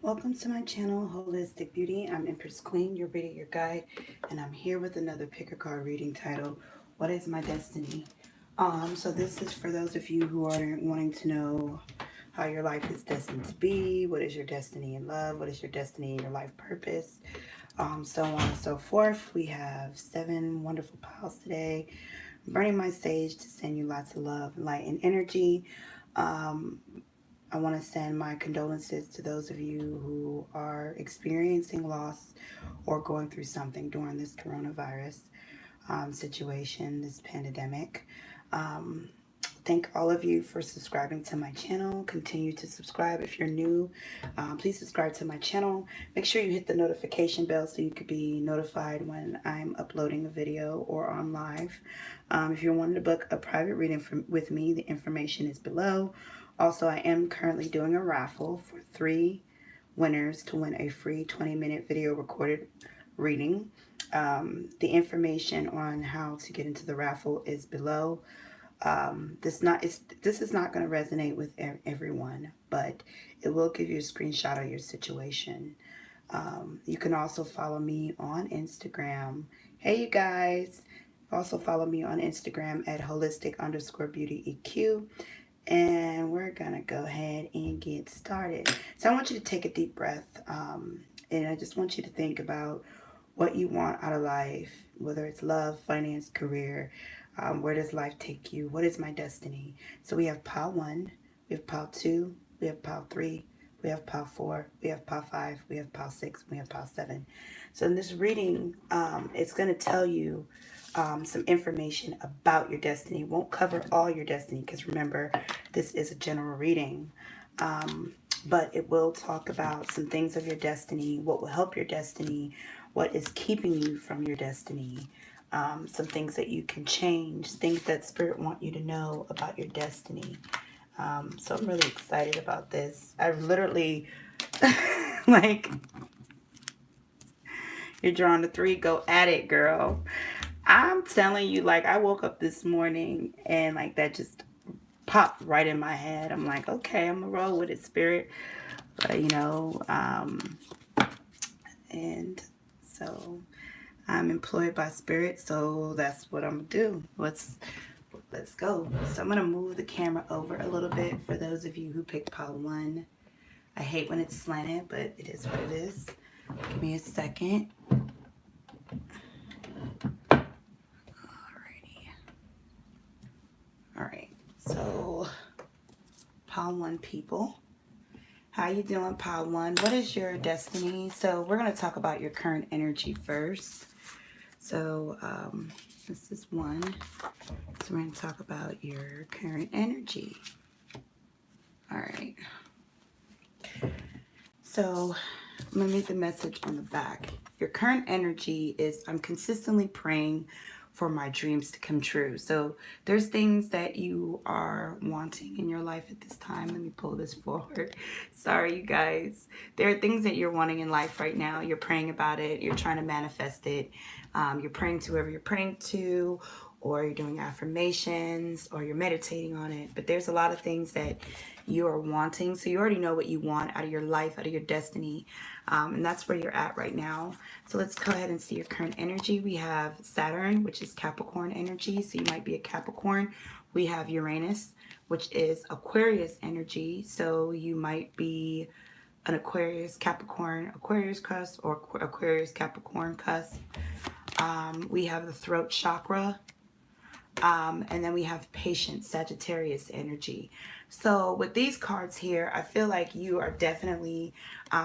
Welcome to my channel, Holistic Beauty. I'm Empress Queen, your reader, your guide, and I'm here with another pick a card reading titled, What is My Destiny? So this is for those of you who are wanting to know how your life is destined to be, what is your destiny in love, what is your destiny in your life purpose, so on and so forth. We have 7 wonderful piles today. I'm burning my sage to send you lots of love, light, and energy. Um, I want to send my condolences to those of you who are experiencing loss or going through something during this coronavirus situation, this pandemic. Um, Thank all of you for subscribing to my channel. Continue to subscribe. If you're new, please subscribe to my channel. Make sure you hit the notification bell so you could be notified when I'm uploading a video or on live. If you're wanting to book a private reading with me, the information is below. Also, I am currently doing a raffle for 3 winners to win a free 20-minute video recorded reading. The information on how to get into the raffle is below. This is not going to resonate with everyone, but it will give you a screenshot of your situation. You can also follow me on Instagram. Hey, you guys. Also follow me on Instagram at holistic_beauty EQ. And we're going to go ahead and get started. So I want you to take a deep breath. And I just want you to think about what you want out of life, whether it's love, finance, career. Where does life take you? What is my destiny? So we have pile 1, we have pile 2, we have pile 3, we have pile 4, we have pile 5, we have pile 6, we have pile 7. So in this reading, it's going to tell you some information about your destiny. It won't cover all your destiny because remember, this is a general reading. But it will talk about some things of your destiny, what will help your destiny, what is keeping you from your destiny, some things that you can change, things that Spirit want you to know about your destiny. So I'm really excited about this. I literally, like, you're drawing the 3, go at it, girl. I'm telling you, like, I woke up this morning and, like, that just popped right in my head. I'm like, okay, I'm gonna roll with it, Spirit. And so I'm employed by Spirit, so that's what I'm gonna do. Let's go. So I'm gonna move the camera over a little bit for those of you who picked pile 1. I hate when it's slanted, but it is what it is. Give me a second. Alrighty. Alright, so pile 1 people. How you doing, pile 1? What is your destiny? So we're going to talk about your current energy first. So this is 1. So we're going to talk about your current energy. All right. So I'm going to read the message on the back. Your current energy is, I'm consistently praying for my dreams to come true. So there's things that you are wanting in your life at this time. Let me pull this forward. Sorry, you guys. There are things that you're wanting in life right now. You're praying about it. You're trying to manifest it. You're praying to whoever you're praying to, or you're doing affirmations, or you're meditating on it. But there's a lot of things that you are wanting. So you already know what you want out of your life, out of your destiny. And that's where you're at right now. So let's go ahead and see your current energy. We have Saturn, which is Capricorn energy. So you might be a Capricorn. We have Uranus, which is Aquarius energy. So you might be an Aquarius, Capricorn, Aquarius cusp, or Aquarius, Capricorn cusp. We have the throat chakra. And then we have Patience, Sagittarius energy. So with these cards here, I feel like you are definitely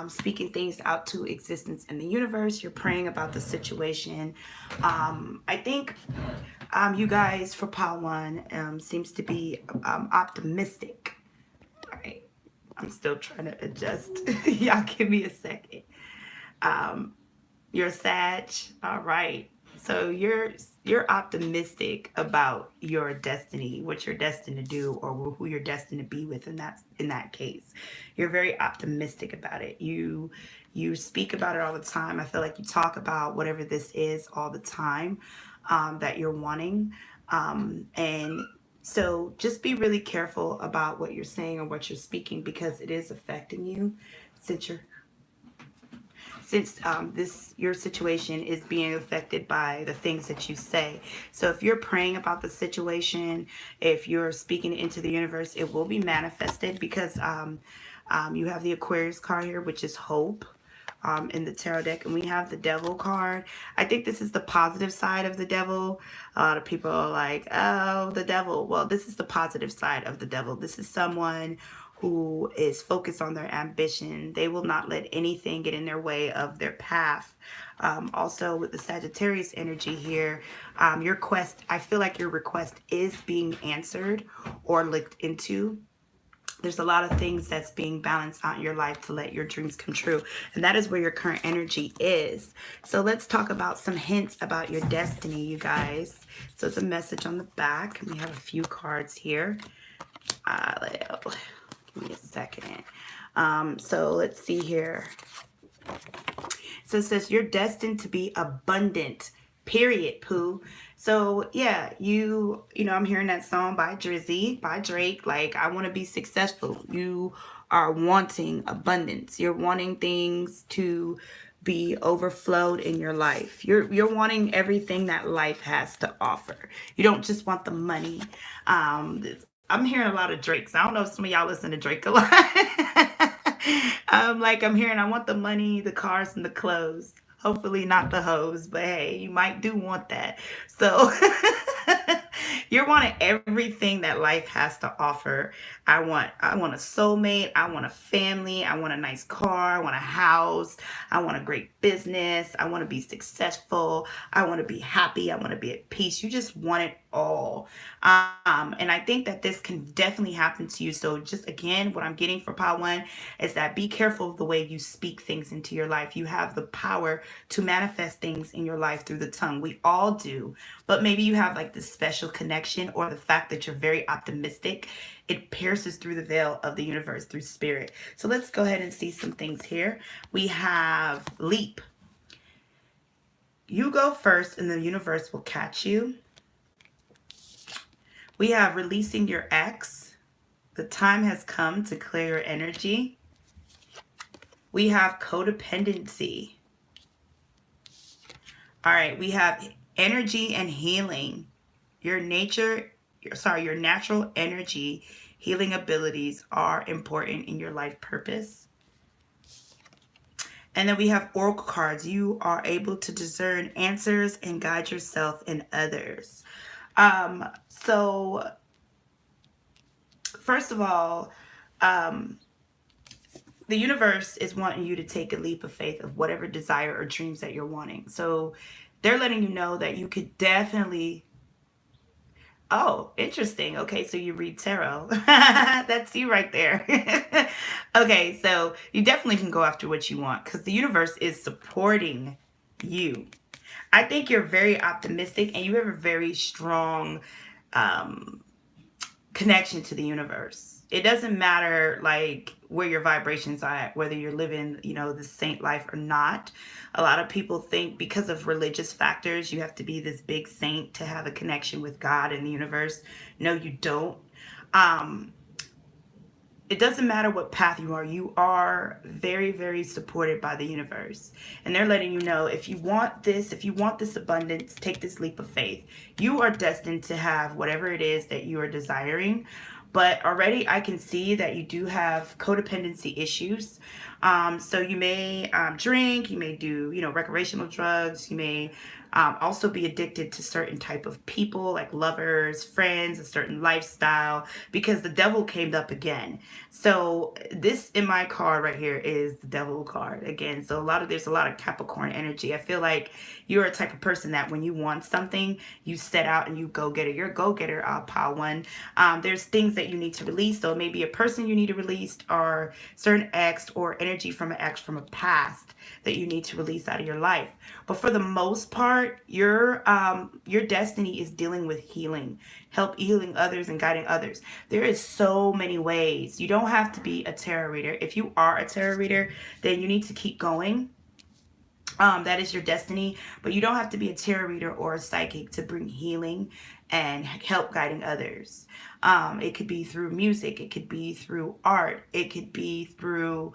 speaking things out to existence in the universe. You're praying about the situation. I think you guys for pile 1 seems to be optimistic. All right. I'm still trying to adjust. Y'all give me a second. You're a Sag. All right. So you're optimistic about your destiny, what you're destined to do, or who you're destined to be with in that case. You're very optimistic about it. You speak about it all the time. I feel like you talk about whatever this is all the time that you're wanting. And so just be really careful about what you're saying or what you're speaking because it is affecting you since you're since your situation is being affected by the things that you say. So if you're praying about the situation, if you're speaking into the universe, it will be manifested, because you have the Aquarius card here, which is hope, in the tarot deck, and we have the Devil card. I think this is the positive side of the Devil. A lot of people are like, oh, the Devil. Well, this is the positive side of the Devil. This is someone who is focused on their ambition. They will not let anything get in their way of their path. Also, with the Sagittarius energy here, your quest, I feel like your request is being answered or looked into. There's a lot of things that's being balanced out in your life to let your dreams come true. And that is where your current energy is. So let's talk about some hints about your destiny, you guys. So it's a message on the back. We have a few cards here. Give me a second. So let's see here. So it says you're destined to be abundant. Period, Pooh. So yeah, you know, I'm hearing that song by Drizzy, by Drake. Like, I want to be successful. You are wanting abundance. You're wanting things to be overflowed in your life. You're wanting everything that life has to offer. You don't just want the money. I'm hearing a lot of Drakes. I don't know if some of y'all listen to Drake a lot. Like, I'm hearing, I want the money, the cars, and the clothes. Hopefully not the hoes, but hey, you might do want that. So you're wanting everything that life has to offer. I want a soulmate. I want a family. I want a nice car. I want a house. I want a great business. I want to be successful. I want to be happy. I want to be at peace. You just want it all. And I think that this can definitely happen to you. So just again, what I'm getting for Part 1 is that be careful of the way you speak things into your life. You have the power to manifest things in your life through the tongue. We all do. But maybe you have like this special connection, or the fact that you're very optimistic. It pierces through the veil of the universe, through spirit. So let's go ahead and see some things here. We have leap. You go first and the universe will catch you. We have releasing your ex. The time has come to clear your energy. We have codependency. All right, we have energy and healing. Your natural energy, healing abilities are important in your life purpose. And then we have oracle cards. You are able to discern answers and guide yourself and others. So first of all, the universe is wanting you to take a leap of faith of whatever desire or dreams that you're wanting. So they're letting you know that you could definitely... Oh, interesting. Okay, so you read tarot. That's you right there. Okay, so you definitely can go after what you want, because the universe is supporting you. I think you're very optimistic, and you have a very strong connection to the universe. It doesn't matter like where your vibrations are at, whether you're living, you know, the saint life or not. A lot of people think because of religious factors, you have to be this big saint to have a connection with God and the universe. No, you don't. It doesn't matter what path you are. You are very, very supported by the universe. And they're letting you know, if you want this abundance, take this leap of faith. You are destined to have whatever it is that you are desiring. But already I can see that you do have codependency issues. So you may drink, you may do, you know, recreational drugs, you may also be addicted to certain type of people, like lovers, friends, a certain lifestyle, because the devil came up again. So this in my card right here is the devil card again. So there's a lot of Capricorn energy. I feel like you're a type of person that when you want something, you set out and you go get it. You're a go-getter, Part 1. There's things that you need to release. So maybe a person you need to release, or certain ex or energy from an ex from a past that you need to release out of your life. But for the most part, your destiny is dealing with healing, healing others and guiding others. There is so many ways. You don't have to be a tarot reader. If you are a tarot reader, then you need to keep going. That is your destiny, but you don't have to be a tarot reader or a psychic to bring healing and help guiding others. It could be through music, it could be through art, it could be through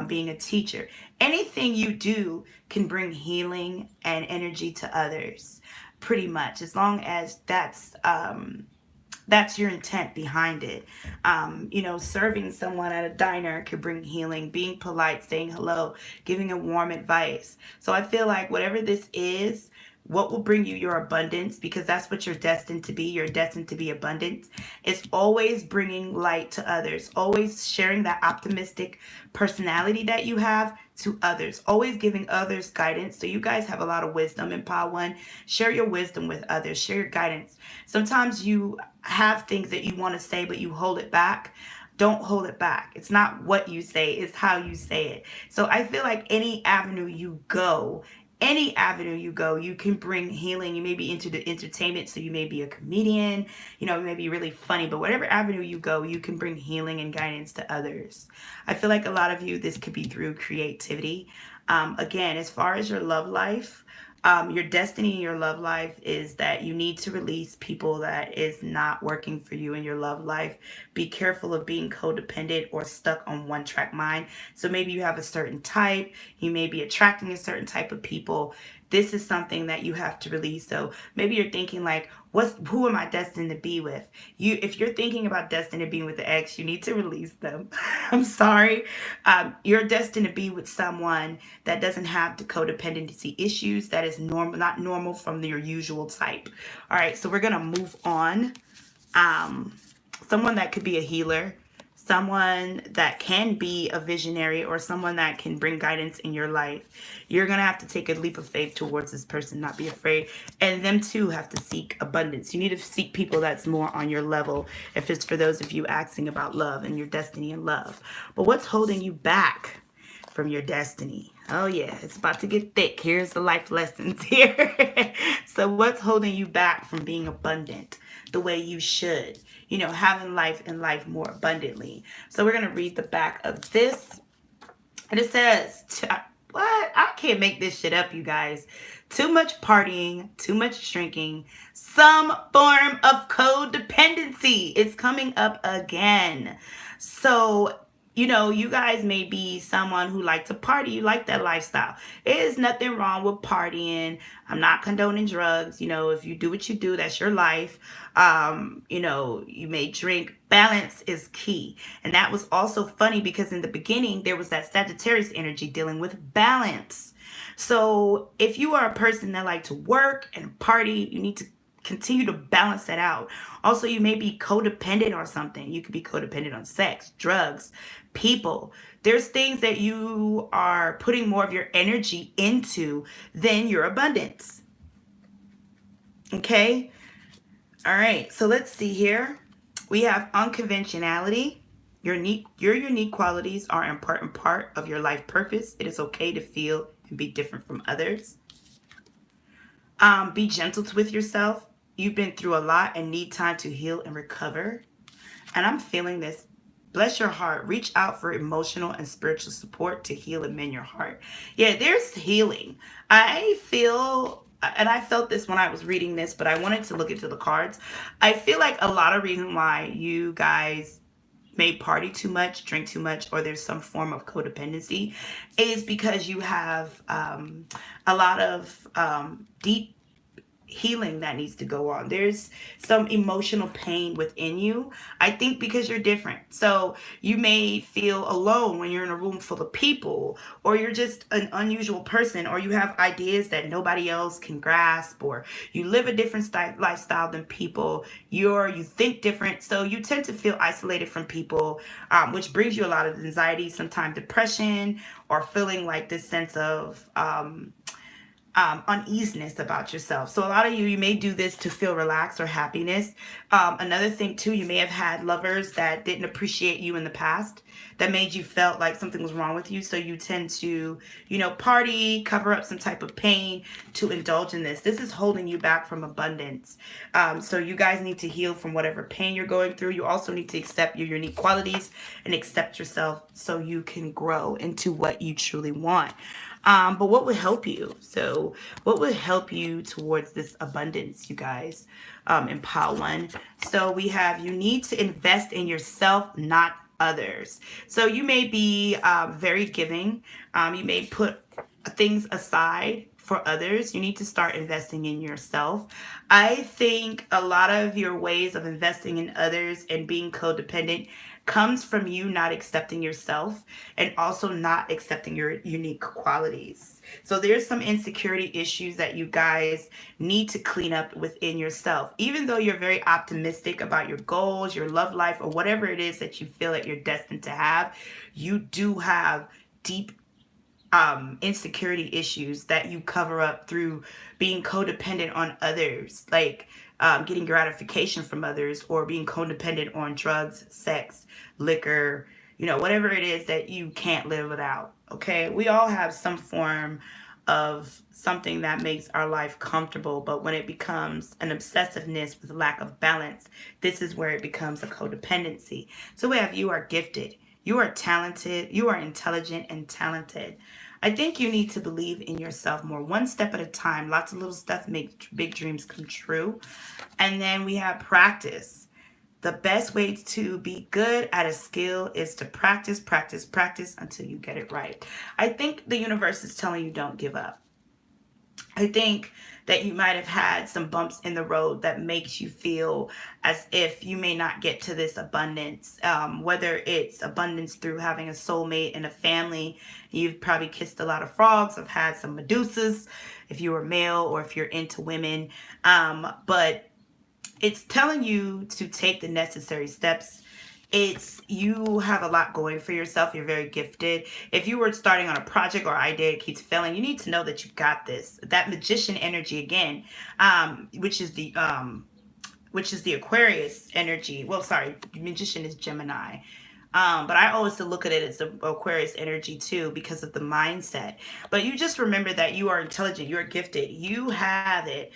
being a teacher. Anything you do can bring healing and energy to others, pretty much, as long as that's your intent behind it. Serving someone at a diner could bring healing, being polite, saying hello, giving a warm advice. So I feel like whatever this is, what will bring you your abundance, because that's what you're destined to be. You're destined to be abundant. It's always bringing light to others, always sharing that optimistic personality that you have to others, always giving others guidance. So you guys have a lot of wisdom in Pod 1. Share your wisdom with others, share your guidance. Sometimes you have things that you want to say, but you hold it back. Don't hold it back. It's not what you say, it's how you say it. So I feel like any avenue you go, you can bring healing. You may be into the entertainment, so you may be a comedian, you may be really funny, but whatever avenue you go, you can bring healing and guidance to others. I feel like a lot of you, this could be through creativity. Again, as far as your love life, your destiny in your love life is that you need to release people that is not working for you in your love life. Be careful of being codependent or stuck on one track mind. So maybe you have a certain type, you may be attracting a certain type of people. This is something that you have to release. So maybe you're thinking like, who am I destined to be with? If you're thinking about destined to be with the ex, you need to release them. I'm sorry. You're destined to be with someone that doesn't have the codependency issues, that is normal, not normal from your usual type. All right, so we're gonna move on. Someone that could be a healer, someone that can be a visionary, or someone that can bring guidance in your life. You're going to have to take a leap of faith towards this person, not be afraid. And them too have to seek abundance. You need to seek people that's more on your level, if it's for those of you asking about love and your destiny and love. But what's holding you back from your destiny? Oh yeah, it's about to get thick. Here's the life lessons here. So what's holding you back from being abundant the way you should? Having life and life more abundantly. So we're going to read the back of this. And it says, what? I can't make this shit up, you guys. Too much partying, too much drinking, some form of codependency. It's coming up again. So you guys may be someone who like to party. You like that lifestyle. There's nothing wrong with partying. I'm not condoning drugs. If you do what you do, that's your life. You may drink. Balance is key. And that was also funny because in the beginning, there was that Sagittarius energy dealing with balance. So if you are a person that like to work and party, you need to continue to balance that out. Also, you may be codependent on something. You could be codependent on sex, drugs, people. There's things that you are putting more of your energy into than your abundance. Okay? All right, so let's see here. We have unconventionality. Your unique qualities are an important part of your life purpose. It is okay to feel and be different from others. Be gentle with yourself. You've been through a lot and need time to heal and recover. And I'm feeling this. Bless your heart. Reach out for emotional and spiritual support to heal and mend your heart. Yeah, there's healing. I feel, and I felt this when I was reading this, but I wanted to look into the cards. I feel like a lot of reason why you guys may party too much, drink too much, or there's some form of codependency is because you have a lot of deep healing that needs to go on. There's some emotional pain within you. I think because you're different. So you may feel alone when you're in a room full of people, or you're just an unusual person, or you have ideas that nobody else can grasp, or you live a different lifestyle than people. You think different. So you tend to feel isolated from people, which brings you a lot of anxiety, sometimes depression, or feeling like this sense of uneasiness about yourself. So a lot of you may do this to feel relaxed or happiness. Another thing too, you may have had lovers that didn't appreciate you in the past, that made you felt like something was wrong with you. So you tend to, party, cover up some type of pain to indulge in this. This is holding you back from abundance. So you guys need to heal from whatever pain you're going through. You also need to accept your unique qualities and accept yourself so you can grow into what you truly want. But what would help you? So what would help you towards this abundance, you guys, in pile one? So we have, you need to invest in yourself, not others. So you may be very giving. You may put things aside for others. You need to start investing in yourself. I think a lot of your ways of investing in others and being codependent comes from you not accepting yourself and also not accepting your unique qualities. So there's some insecurity issues that you guys need to clean up within yourself. Even though you're very optimistic about your goals, your love life, or whatever it is that you feel that you're destined to have, you do have deep insecurity issues that you cover up through being codependent on others, like getting gratification from others, or being codependent on drugs, sex, liquor, whatever it is that you can't live without. Okay, we all have some form of something that makes our life comfortable, but when it becomes an obsessiveness with lack of balance, this is where it becomes a codependency. So we have, you are gifted, you are talented, you are intelligent and talented. I think you need to believe in yourself more, one step at a time. Lots of little stuff make big dreams come true. And then we have practice. The best way to be good at a skill is to practice, practice, practice until you get it right. I think the universe is telling you don't give up. I think that you might have had some bumps in the road that makes you feel as if you may not get to this abundance, whether it's abundance through having a soulmate and a family. You've probably kissed a lot of frogs, have had some Medusas if you were male or if you're into women, but it's telling you to take the necessary steps. It's, you have a lot going for yourself. You're very gifted. If you were starting on a project or idea that keeps failing, you need to know that you got this. That magician energy again, which is the Aquarius energy. Well, sorry, magician is Gemini. But I always look at it as the Aquarius energy too, because of the mindset. But you just remember that you are intelligent, you're gifted, you have it.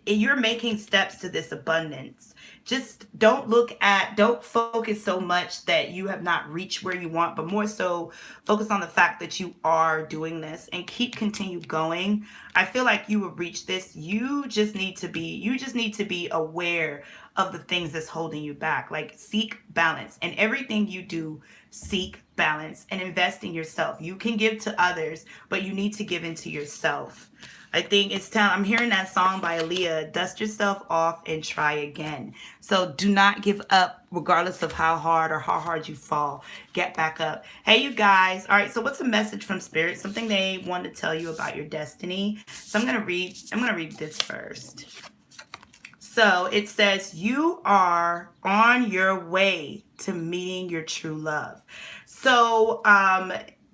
You're making steps to this abundance. Just don't focus so much that you have not reached where you want, but more so focus on the fact that you are doing this and continue going. I feel like you will reach this. You just need to be aware of the things that's holding you back. Like, seek balance. And everything you do, seek balance and invest in yourself. You can give to others, but you need to give into yourself. I think it's time. I'm hearing that song by Aaliyah, dust yourself off and try again. So do not give up, regardless of how hard you fall. Get back up. Hey, you guys. All right, so what's a message from Spirit? Something they want to tell you about your destiny. So I'm going to read this first. So it says, you are on your way to meeting your true love. So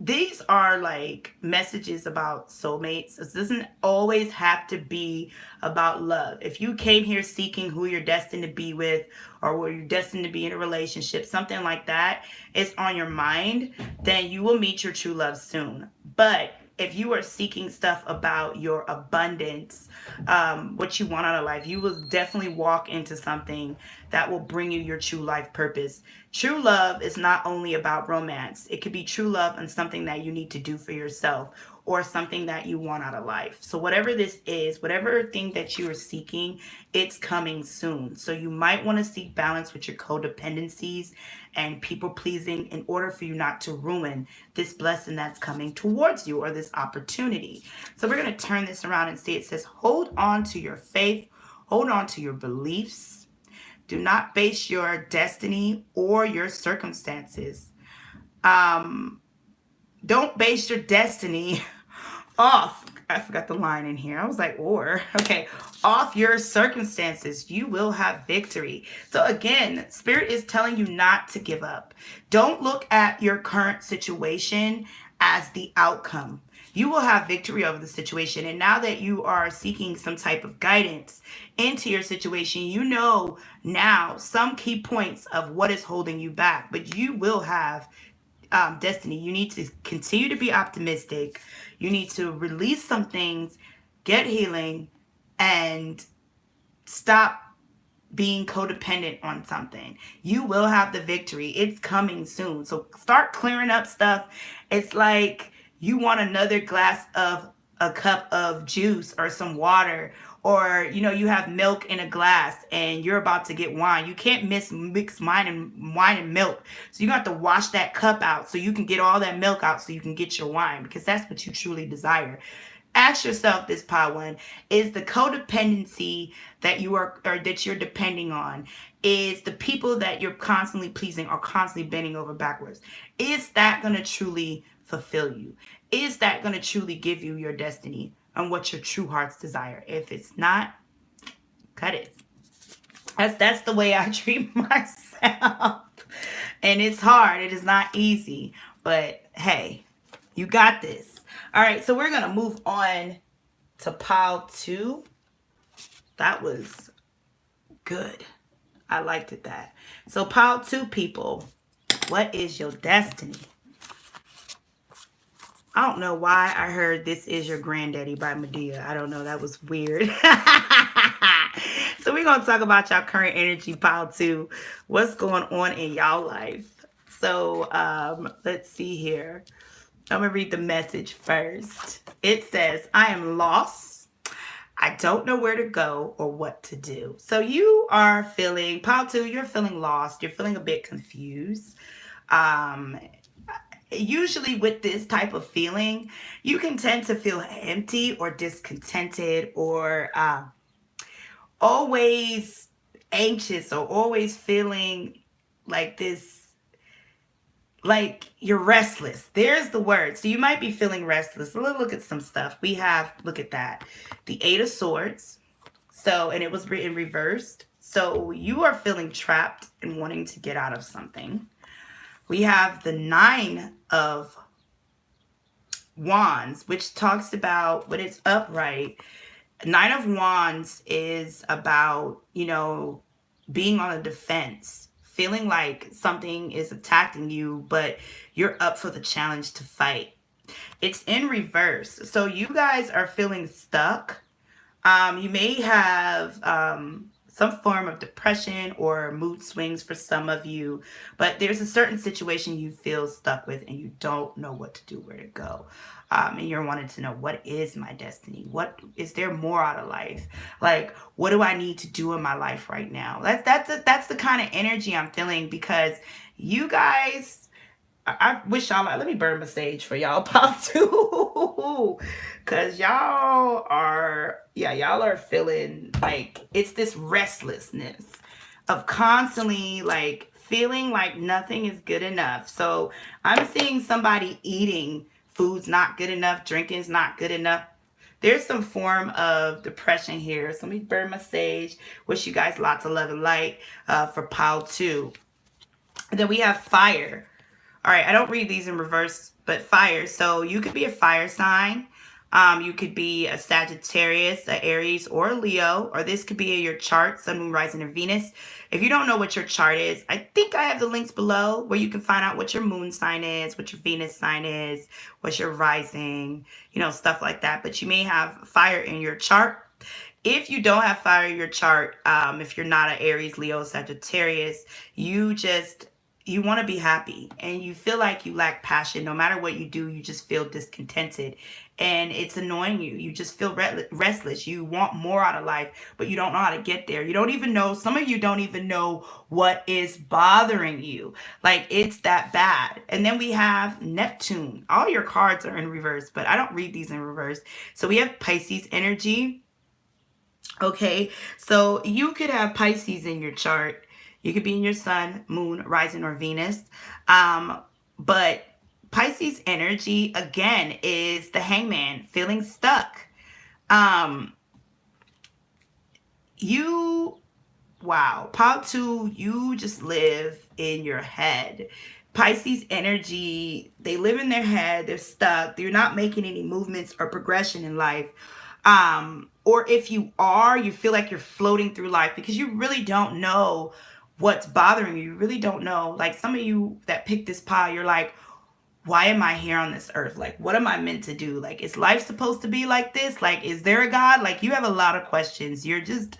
these are like messages about soulmates. It doesn't always have to be about love. If you came here seeking who you're destined to be with, or where you're destined to be in a relationship, something like that is on your mind, then you will meet your true love soon. But if you are seeking stuff about your abundance, what you want out of life, you will definitely walk into something that will bring you your true life purpose. True love is not only about romance. It could be true love and something that you need to do for yourself, or something that you want out of life. So whatever this is, whatever thing that you are seeking, it's coming soon. So you might want to seek balance with your codependencies and people pleasing in order for you not to ruin this blessing that's coming towards you, or this opportunity. So we're going to turn this around and see. It says, hold on to your faith, hold on to your beliefs. Do not base your destiny or your circumstances. Don't base your destiny off. I forgot the line in here. I was like, okay, off your circumstances. You will have victory. So again, Spirit is telling you not to give up. Don't look at your current situation as the outcome. You will have victory over the situation. And now that you are seeking some type of guidance into your situation, you know now some key points of what is holding you back, but you will have destiny. You need to continue to be optimistic. You need to release some things, get healing, and stop being codependent on something. You will have the victory. It's coming soon. So start clearing up stuff. It's like you want another glass of a cup of juice or some water, or you have milk in a glass and you're about to get wine. You can't mix wine and milk, so you have to wash that cup out so you can get all that milk out so you can get your wine, because that's what you truly desire. Ask yourself this, part one: is the codependency that you are, or that you're depending on, is the people that you're constantly pleasing or constantly bending over backwards, is that going to truly fulfill you? Is that going to truly give you your destiny and what your true heart's desire? If it's not, cut it. That's the way I treat myself. And it's hard. It is not easy. But hey, you got this. All right, so we're going to move on to pile 2. That was good. I liked it that. So pile 2, people, what is your destiny? I don't know why I heard This Is Your Granddaddy by Medea. I don't know. That was weird. So we're going to talk about y'all current energy, pile 2. What's going on in y'all life? So let's see here. I'm going to read the message first. It says, I am lost. I don't know where to go or what to do. So you are feeling, pile 2, you're feeling lost. You're feeling a bit confused. Usually with this type of feeling, you can tend to feel empty or discontented, or always anxious, or always feeling like this, like you're restless. There's the word. So you might be feeling restless. Let's look at some stuff. We have, look at that, the 8 of Swords. So, and it was written reversed. So you are feeling trapped and wanting to get out of something. We have the 9 of Wands, which talks about, when it's upright, 9 of Wands is about, being on a defense, feeling like something is attacking you, but you're up for the challenge to fight. It's in reverse. So you guys are feeling stuck. You may have some form of depression or mood swings for some of you, but there's a certain situation you feel stuck with and you don't know what to do, where to go. And you're wanting to know, what is my destiny? What is there more out of life? Like, what do I need to do in my life right now? That's the kind of energy I'm feeling, because you guys, I wish y'all, let me burn my sage for y'all, pop too. Cause y'all are feeling like it's this restlessness of constantly like feeling like nothing is good enough. So I'm seeing somebody eating food's not good enough, drinking's not good enough. There's some form of depression here. So let me burn my sage. Wish you guys lots of love and light for pile 2. And then we have fire. All right, I don't read these in reverse, but fire. So you could be a fire sign. You could be a Sagittarius, a Aries, or a Leo, or this could be in your chart, Sun, Moon, Rising, and Venus. If you don't know what your chart is, I think I have the links below where you can find out what your moon sign is, what your Venus sign is, what your rising, stuff like that. But you may have fire in your chart. If you don't have fire in your chart, if you're not an Aries, Leo, Sagittarius, you want to be happy and you feel like you lack passion. No matter what you do, you just feel discontented and it's annoying you. You just feel restless. You want more out of life, but you don't know how to get there. You don't even know, some of you don't even know what is bothering you. Like, it's that bad. And then we have Neptune. All your cards are in reverse, but I don't read these in reverse. So we have Pisces energy. Okay, so you could have Pisces in your chart. You could be in your Sun, Moon, Rising, or Venus. But Pisces energy, again, is the Hangman, feeling stuck. Wow, pile 2, you just live in your head. Pisces energy, they live in their head. They're stuck. They're not making any movements or progression in life. Or if you are, you feel like you're floating through life because you really don't know what's bothering you. You really don't know. Like, some of you that pick this pile, you're like, why am I here on this earth? Like, what am I meant to do? Like, is life supposed to be like this? Like, is there a God? Like, you have a lot of questions. You're just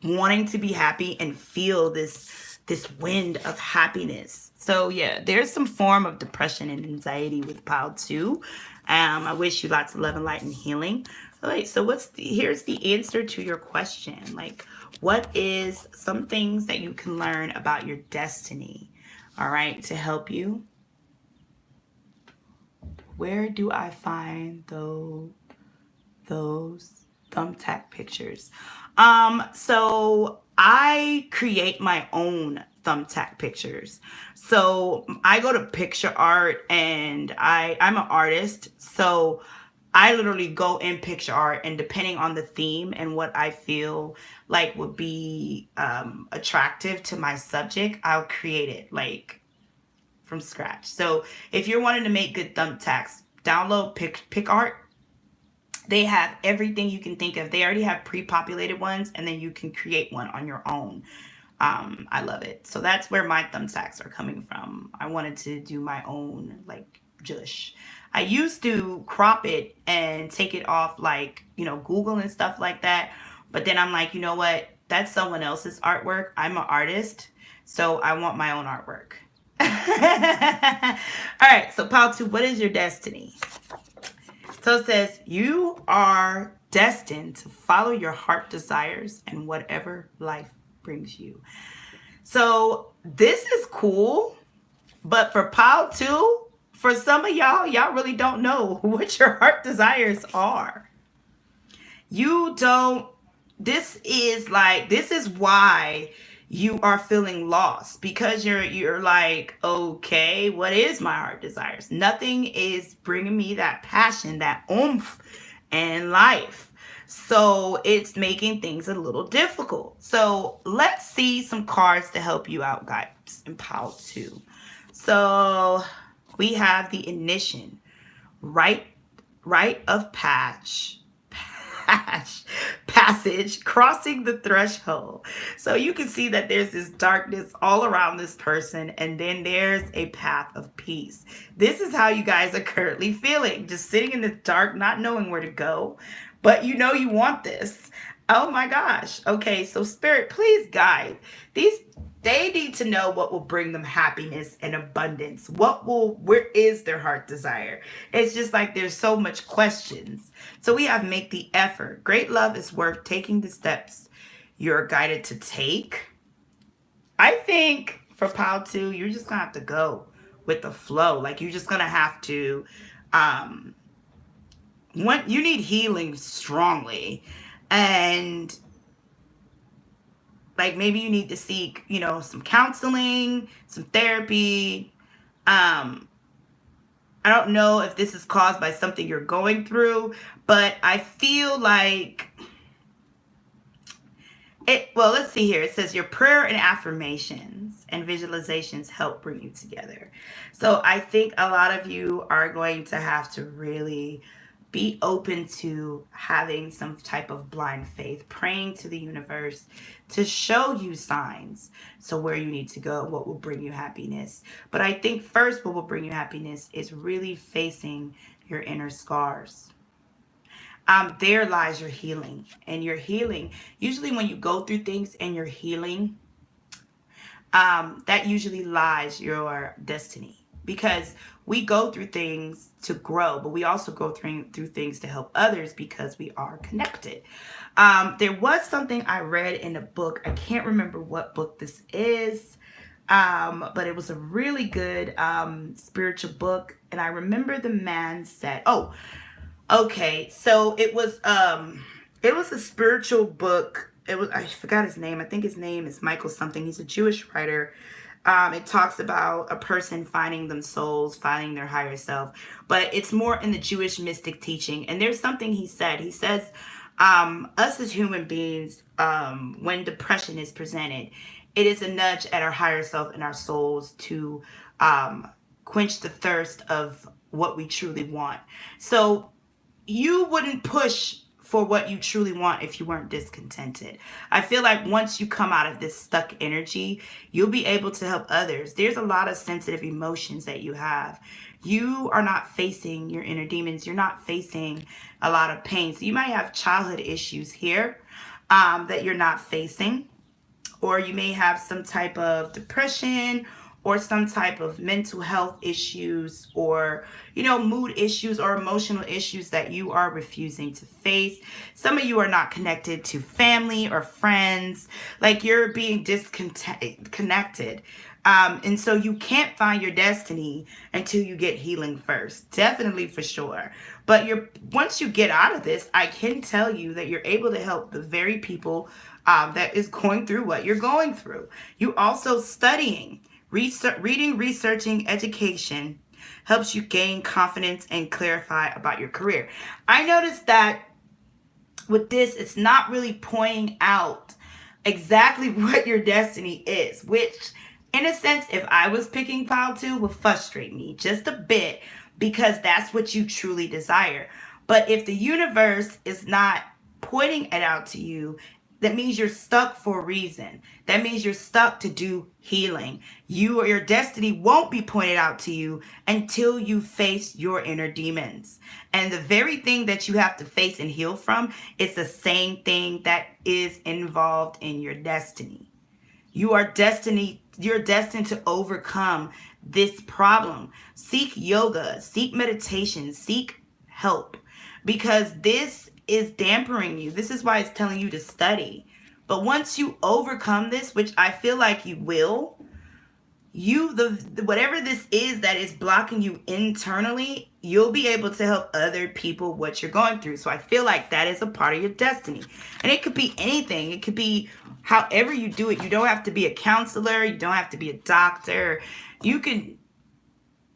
wanting to be happy and feel this wind of happiness. So yeah, there's some form of depression and anxiety with pile 2. I wish you lots of love and light and healing. All right, so here's the answer to your question. Like, what is some things that you can learn about your destiny? All right, to help you. Where do I find those thumbtack pictures? So I create my own thumbtack pictures. So I go to picture art, and I'm an artist. So I literally go in picture art, and depending on the theme and what I feel like would be attractive to my subject, I'll create it like from scratch. So if you're wanting to make good thumbtacks, download PicArt. They have everything you can think of. They already have pre-populated ones, and then you can create one on your own. I love it. So that's where my thumbtacks are coming from. I wanted to do my own, like, jush. I used to crop it and take it off, like, Google and stuff like that. But then I'm like, you know what? That's someone else's artwork. I'm an artist, so I want my own artwork. All right, so pile 2, what is your destiny? So it says, you are destined to follow your heart desires and whatever life brings you. So this is cool, but for pile 2, for some of y'all really don't know what your heart desires are. You don't, this is why you are feeling lost, because you're like, okay, what is my heart desires? Nothing is bringing me that passion, that oomph in life. So it's making things a little difficult. So let's see some cards to help you out, guys, in pile 2. So we have the ignition, rite of passage, crossing the threshold. So you can see that there's this darkness all around this person, and then there's a path of peace. This is how you guys are currently feeling, just sitting in the dark, not knowing where to go, but you know you want this. Oh my gosh. Okay, so Spirit, please guide these. They need to know what will bring them happiness and abundance. Where is their heart desire? It's just like there's so much questions. So we have make the effort. Great love is worth taking the steps you're guided to take. I think for pile 2, you're just gonna have to go with the flow. Like, you're just gonna have to, you need healing strongly, and like, maybe you need to seek, some counseling, some therapy. I don't know if this is caused by something you're going through, but I feel like well, let's see here. It says your prayer and affirmations and visualizations help bring you together. So I think a lot of you are going to have to really be open to having some type of blind faith, praying to the universe to show you signs. So where you need to go, what will bring you happiness. But I think first, what will bring you happiness is really facing your inner scars. There lies your healing. And your healing, usually when you go through things and you're healing, that usually lies your destiny. Because we go through things to grow, but we also go through things to help others because we are connected. There was something I read in a book. I can't remember what book this is, but it was a really good spiritual book. And I remember the man said, oh, okay, so it was a spiritual book. I forgot his name. I think his name is Michael something. He's a Jewish writer. It talks about a person finding them souls, finding their higher self, but it's more in the Jewish mystic teaching. And there's something he said. He says, us as human beings, when depression is presented, it is a nudge at our higher self and our souls to quench the thirst of what we truly want. So you wouldn't push for what you truly want if you weren't discontented. I feel like once you come out of this stuck energy, you'll be able to help others. There's a lot of sensitive emotions that you have. You are not facing your inner demons. You're not facing a lot of pain. So you might have childhood issues here that you're not facing. Or you may have some type of depression or some type of mental health issues, or mood issues or emotional issues that you are refusing to face. Some of you are not connected to family or friends, like you're being disconnected. And so you can't find your destiny until you get healing first. Definitely, for sure. But once you get out of this, I can tell you that you're able to help the very people that is going through what you're going through. You also studying, reading, researching, education helps you gain confidence and clarify about your career. I noticed that with this, it's not really pointing out exactly what your destiny is, which in a sense, if I was picking pile 2, would frustrate me just a bit, because that's what you truly desire. But if the universe is not pointing it out to you, that means you're stuck for a reason. That means you're stuck to do healing. You or your destiny won't be pointed out to you until you face your inner demons. And the very thing that you have to face and heal from is the same thing that is involved in your destiny. You're destined to overcome this problem. Seek yoga, seek meditation, seek help, because this is dampering you. This is why it's telling you to study. But once you overcome this, which I feel like you will, whatever this is that is blocking you internally, you'll be able to help other people what you're going through. So I feel like that is a part of your destiny. And it could be anything. It could be however you do it. You don't have to be a counselor. You don't have to be a doctor. You can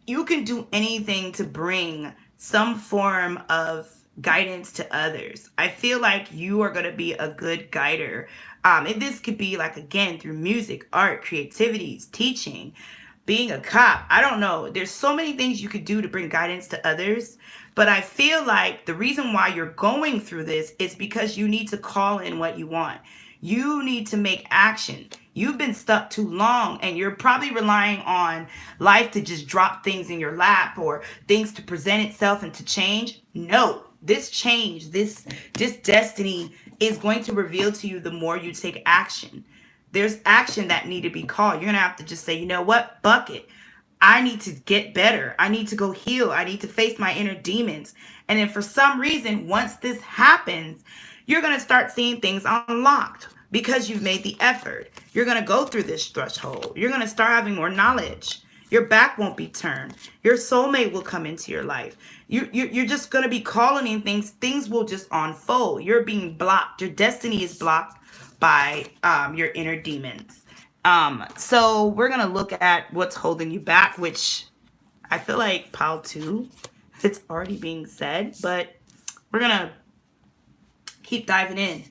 do anything to bring some form of guidance to others. I feel like you are going to be a good guider. And this could be like, again, through music, art, creativity, teaching, being a cop. I don't know. There's so many things you could do to bring guidance to others. But I feel like the reason why you're going through this is because you need to call in what you want. You need to make action. You've been stuck too long, and you're probably relying on life to just drop things in your lap or things to present itself and to change. No, this change, this destiny is going to reveal to you the more you take action. There's action that need to be called. You're going to have to just say, you know what? Buck it. I need to get better. I need to go heal. I need to face my inner demons. And then for some reason, once this happens, you're going to start seeing things unlocked because you've made the effort. You're going to go through this threshold. You're going to start having more knowledge. Your back won't be turned. Your soulmate will come into your life. You're just going to be calling in things. Things will just unfold. You're being blocked. Your destiny is blocked by your inner demons. So we're going to look at what's holding you back, which I feel like pile 2, it's already being said, but we're going to keep diving in.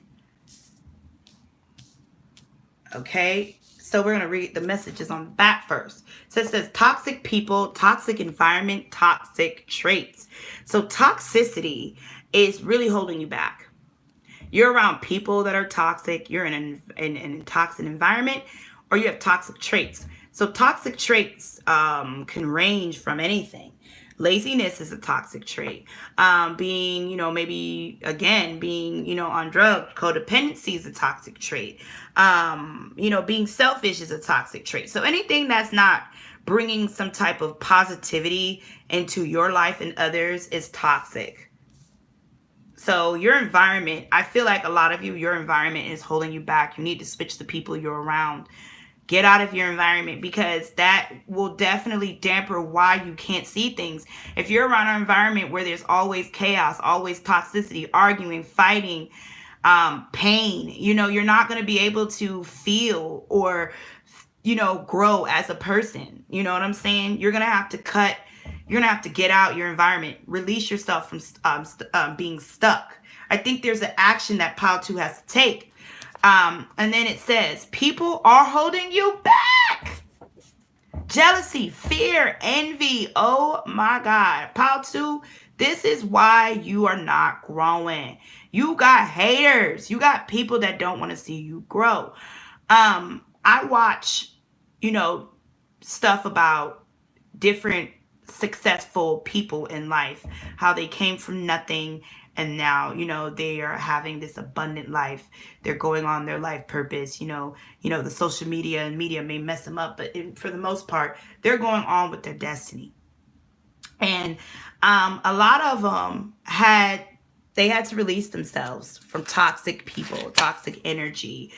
Okay, so we're going to read the messages on the back first. So it says toxic people, toxic environment, toxic traits. So toxicity is really holding you back. You're around people that are toxic. You're in a toxic environment, or you have toxic traits. So toxic traits can range from anything. Laziness is a toxic trait. Being, maybe again, being, on drugs, codependency is a toxic trait. Being selfish is a toxic trait. So anything that's not bringing some type of positivity into your life and others is toxic. So your environment, I feel like a lot of you, your environment is holding you back. You need to switch the people you're around. Get out of your environment, because that will definitely damper why you can't see things. If you're around an environment where there's always chaos, always toxicity, arguing, fighting, pain, you're not going to be able to feel or, grow as a person. You know what I'm saying? You're going to have to cut. You're going to have to get out your environment, release yourself from being stuck. I think there's an action that pile 2 has to take. And then it says, people are holding you back. Jealousy, fear, envy. Oh my God. Pile 2, this is why you are not growing. You got haters. You got people that don't want to see you grow. I watch, stuff about different successful people in life, how they came from nothing and now, they are having this abundant life. They're going on their life purpose. The social media and media may mess them up, but for the most part, they're going on with their destiny. And a lot of them had to release themselves from toxic people, toxic energy.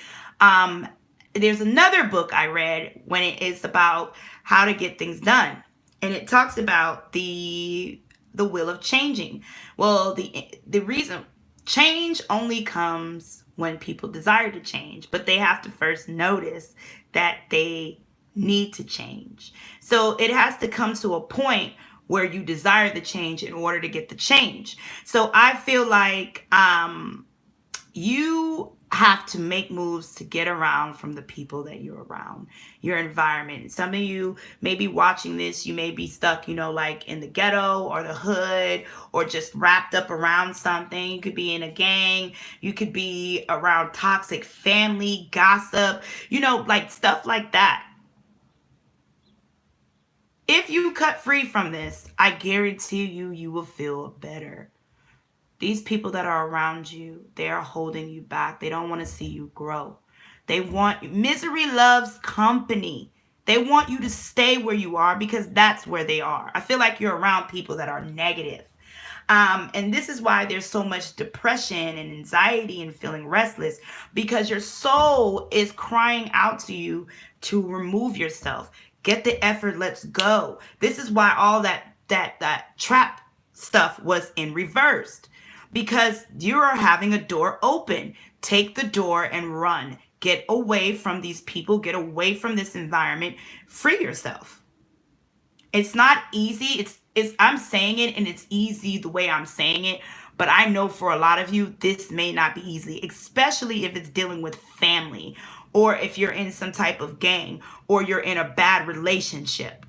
There's another book I read when it is about how to get things done, and it talks about the will of changing. Well, the reason change only comes when people desire to change, but they have to first notice that they need to change. So it has to come to a point where you desire the change in order to get the change. So I feel like you have to make moves to get around from the people that you're around, your environment. Some of you may be watching this, you may be stuck, like in the ghetto or the hood, or just wrapped up around something. You could be in a gang, you could be around toxic family, gossip, like stuff like that. If you cut free from this, I guarantee you will feel better. These people that are around you, they are holding you back. They don't want to see you grow. Misery loves company. They want you to stay where you are because that's where they are. I feel like you're around people that are negative. And this is why there's so much depression and anxiety and feeling restless, because your soul is crying out to you to remove yourself. Get the effort. Let's go. This is why all that trap stuff was in reversed, because you are having a door open. Take the door and run. Get away from these people. Get away from this environment. Free yourself. It's not easy. I'm saying it and it's easy the way I'm saying it, but I know for a lot of you, this may not be easy, especially if it's dealing with family, or if you're in some type of gang, or you're in a bad relationship.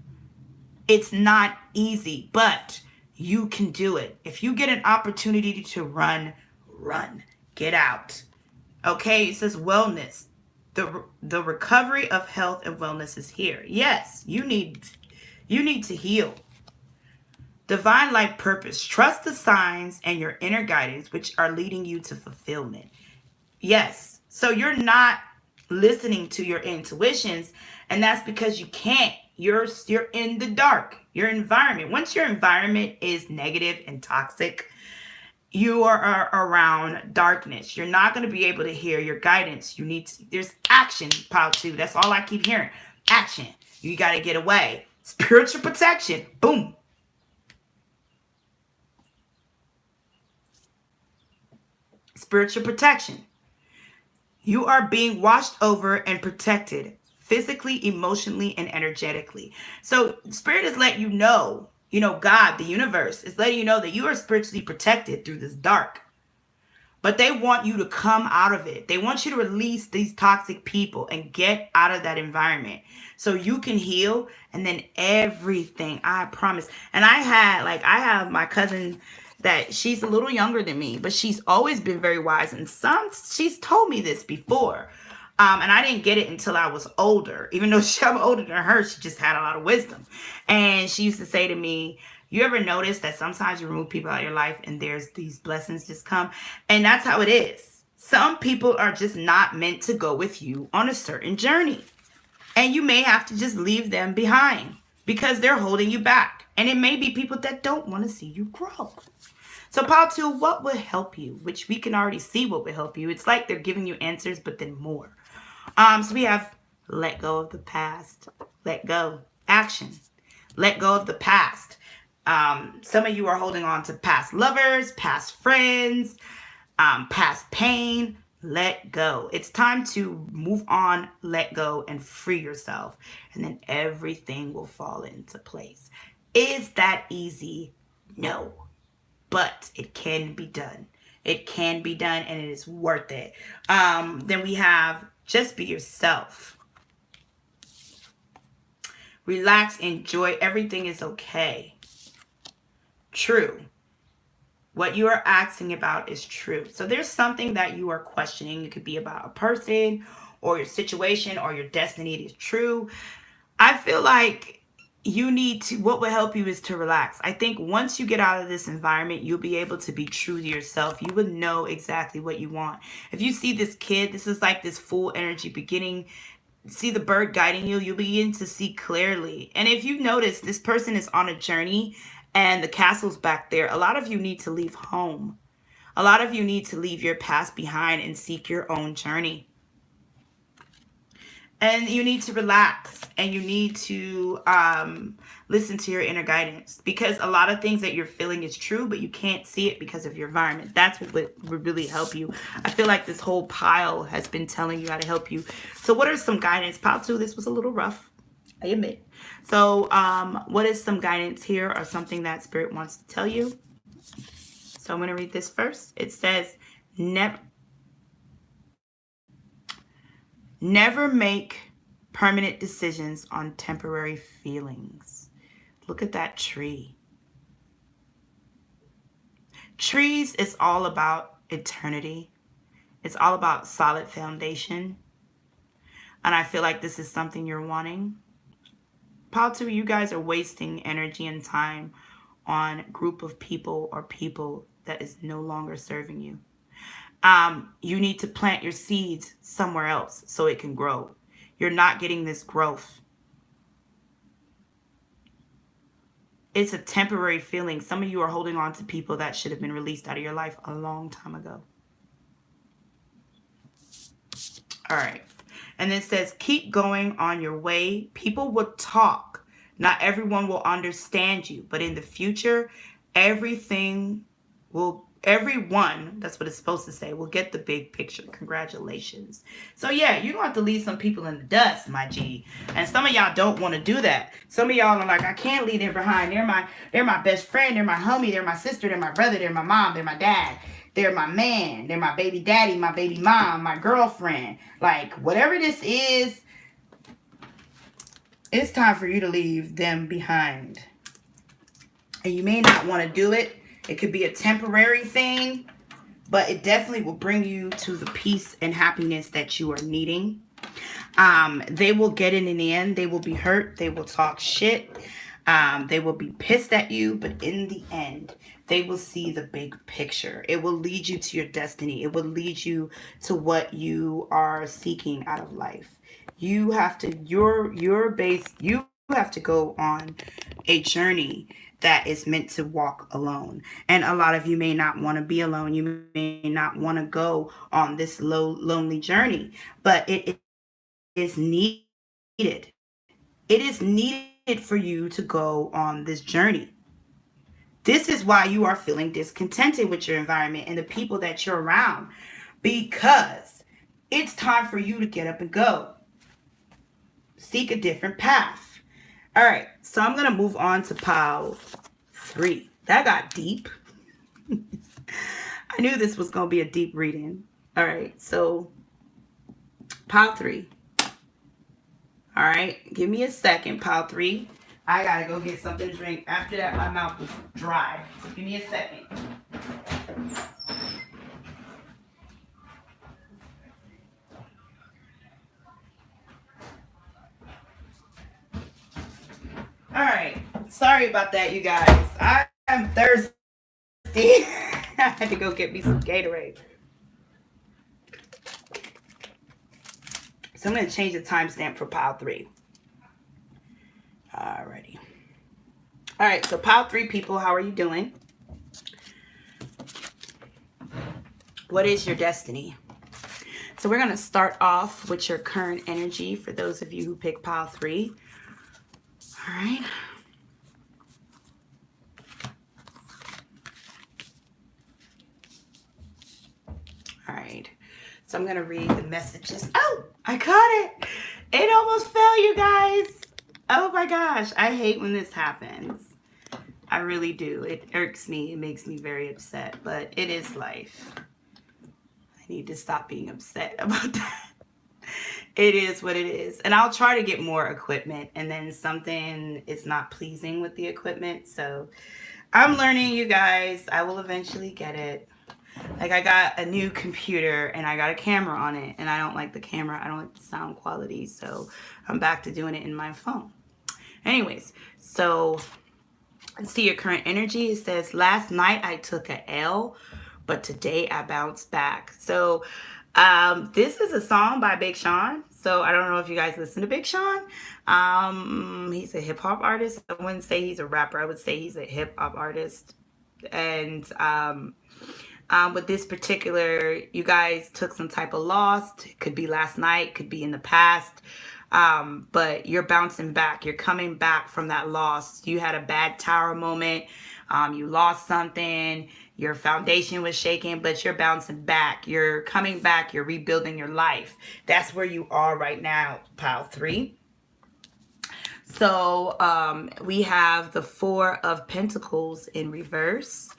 It's not easy, but you can do it. If you get an opportunity to run. Get out. Okay, it says wellness. The recovery of health and wellness is here. Yes, you need to heal. Divine life purpose. Trust the signs and your inner guidance, which are leading you to fulfillment. Yes. So you're not listening to your intuitions, and that's because you can't. You're in the dark. Your environment. Once your environment is negative and toxic, you are around darkness. You're not going to be able to hear your guidance. There's action, pile 2. That's all I keep hearing. Action. You got to get away. Spiritual protection. Boom. Spiritual protection. You are being washed over and protected physically, emotionally, and energetically. So Spirit is letting you know, God, the universe is letting you know that you are spiritually protected through this dark. But they want you to come out of it. They want you to release these toxic people and get out of that environment so you can heal, and then everything, I promise. And I have my cousin that she's a little younger than me, but she's always been very wise. And she's told me this before. And I didn't get it until I was older. Even though I'm older than her, she just had a lot of wisdom. And she used to say to me, you ever notice that sometimes you remove people out of your life and there's these blessings just come? And that's how it is. Some people are just not meant to go with you on a certain journey. And you may have to just leave them behind because they're holding you back. And it may be people that don't want to see you grow. So part 2, what will help you? Which we can already see what will help you. It's like they're giving you answers, but then more. So we have let go of the past. Let go. Action. Let go of the past. Some of you are holding on to past lovers, past friends, past pain. Let go. It's time to move on, let go, and free yourself. And then everything will fall into place. Is that easy? No. But it can be done. It can be done, and it is worth it. Then we have just be yourself. Relax, enjoy. Everything is okay. True. What you are asking about is true. So there's something that you are questioning. It could be about a person or your situation or your destiny. It is true. I feel like you need to, what will help you is to relax. I think once you get out of this environment, you'll be able to be true to yourself. You will know exactly what you want. If you see this kid, this is like this full energy beginning. See the bird guiding you, you'll begin to see clearly. And if you notice, this person is on a journey and the castle's back there. A lot of you need to leave home. A lot of you need to leave your past behind and seek your own journey. And you need to relax, and you need to listen to your inner guidance, because a lot of things that you're feeling is true, but you can't see it because of your environment. That's what would really help you. I feel like this whole pile has been telling you how to help you. So what are some guidance? Pile 2, this was a little rough, I admit. So what is some guidance here, or something that Spirit wants to tell you? So I'm going to read this first. It says, never make permanent decisions on temporary feelings. Look at that tree. Trees is all about eternity. It's all about solid foundation. And I feel like this is something you're wanting. Pile 2, you guys are wasting energy and time on a group of people or people that is no longer serving you. You need to plant your seeds somewhere else so it can grow. You're not getting this growth. It's a temporary feeling. Some of you are holding on to people that should have been released out of your life a long time ago. All right. And then it says, keep going on your way. People will talk. Not everyone will understand you, but in the future, everyone, that's what it's supposed to say, will get the big picture. Congratulations. So yeah, you're going to have to leave some people in the dust, my G. And some of y'all don't want to do that. Some of y'all are like, I can't leave them behind. They're my best friend. They're my homie. They're my sister. They're my brother. They're my mom. They're my dad. They're my man. They're my baby daddy, my baby mom, my girlfriend. Like, whatever this is, it's time for you to leave them behind. And you may not want to do it. It could be a temporary thing, but it definitely will bring you to the peace and happiness that you are needing. They will get in the end. They will be hurt. They will talk shit. They will be pissed at you, but in the end, they will see the big picture. It will lead you to your destiny. It will lead you to what you are seeking out of life. You have to, you have to go on a journey that is meant to walk alone. And a lot of you may not want to be alone. You may not want to go on this lonely journey, but it is needed. It is needed for you to go on this journey. This is why you are feeling discontented with your environment and the people that you're around, because it's time for you to get up and go. Seek a different path. All right, so I'm going to move on to pile 3. That got deep. I knew this was going to be a deep reading. All right, so pile 3. All right, give me a second, pile 3. I got to go get something to drink. After that, my mouth was dry. So give me a second. All right. Sorry about that, you guys. I'm thirsty. I had to go get me some Gatorade. So I'm going to change the timestamp for pile 3. Alrighty. All right, so pile 3 people, how are you doing? What is your destiny? So we're going to start off with your current energy for those of you who pick pile 3. All right. All right. So I'm going to read the messages. Oh, I caught it. It almost fell, you guys. Oh my gosh. I hate when this happens. I really do. It irks me. It makes me very upset, but it is life. I need to stop being upset about that. It is what it is. And I'll try to get more equipment, and then something is not pleasing with the equipment. So I'm learning, you guys. I will eventually get it. Like, I got a new computer and I got a camera on it, and I don't like the camera. I don't like the sound quality. So I'm back to doing it in my phone. Anyways, so see your current energy. It says, last night I took a L, but today I bounced back. So this is a song by Big Sean. So I don't know if you guys listen to Big Sean. He's a hip hop artist. I wouldn't say he's a rapper. I would say he's a hip hop artist. And with this particular, you guys took some type of loss. It could be last night, could be in the past. But you're bouncing back. You're coming back from that loss. You had a bad tower moment. You lost something. Your foundation was shaking, but you're bouncing back. You're coming back. You're rebuilding your life. That's where you are right now, pile 3. So we have the 4 of Pentacles in reverse.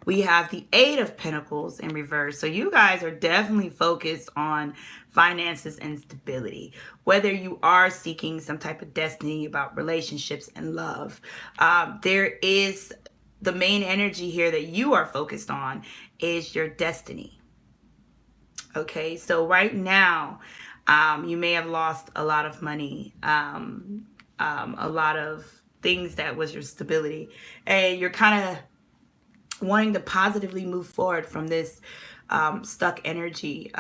We have the 8 of Pentacles in reverse. So you guys are definitely focused on finances and stability. Whether you are seeking some type of destiny about relationships and love, there is the main energy here that you are focused on is your destiny. Okay, so right now, you may have lost a lot of money, a lot of things that was your stability, and you're kind of wanting to positively move forward from this stuck energy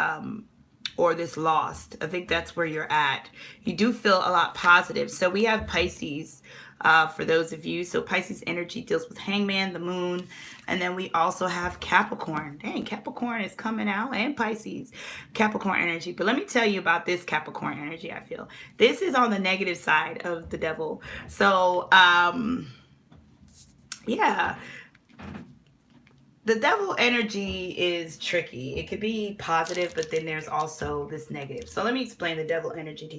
or this lost. I think that's where you're at. You do feel a lot positive. So we have Pisces for those of you. So Pisces energy deals with Hangman, the moon, and then we also have Capricorn. Dang, Capricorn is coming out, and Pisces, Capricorn energy. But let me tell you about this Capricorn energy. I feel this is on the negative side of the devil. So yeah. The devil energy is tricky. It could be positive, but then there's also this negative. So let me explain the devil energy to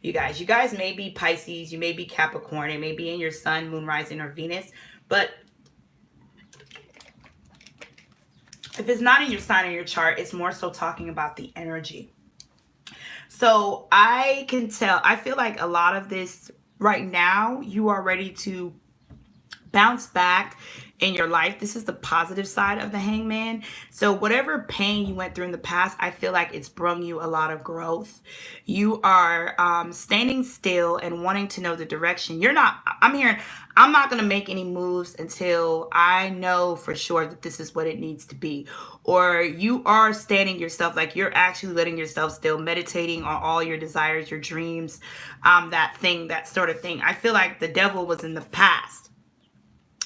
you guys. You guys may be Pisces, you may be Capricorn, it may be in your sun, moon, rising, or Venus. But if it's not in your sign or your chart, it's more so talking about the energy. So I can tell, I feel like a lot of this right now, you are ready to bounce back in your life. This is the positive side of the Hangman. So whatever pain you went through in the past, I feel like it's brought you a lot of growth. You are standing still and wanting to know the direction. I'm not going to make any moves until I know for sure that this is what it needs to be. Or you are standing yourself, like you're actually letting yourself still meditating on all your desires, your dreams, that sort of thing. I feel like the devil was in the past.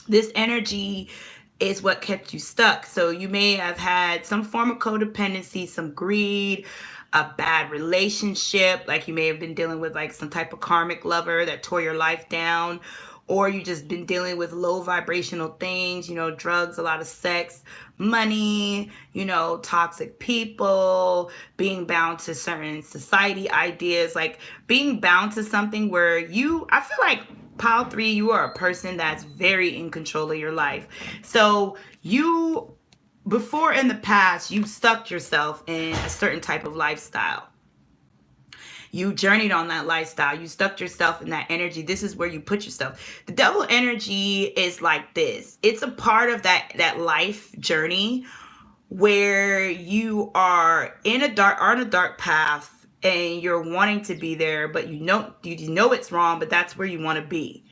This energy is what kept you stuck. So you may have had some form of codependency, some greed, a bad relationship. Like you may have been dealing with like some type of karmic lover that tore your life down. Or you just been dealing with low vibrational things, drugs, a lot of sex, money, toxic people, being bound to certain society ideas, like being bound to something where I feel like pile 3, you are a person that's very in control of your life. So before in the past, you stuck yourself in a certain type of lifestyle. You journeyed on that lifestyle. You stuck yourself in that energy. This is where you put yourself. The devil energy is like this. It's a part of that life journey where you are on a dark path and you're wanting to be there, but you know it's wrong, but that's where you want to be.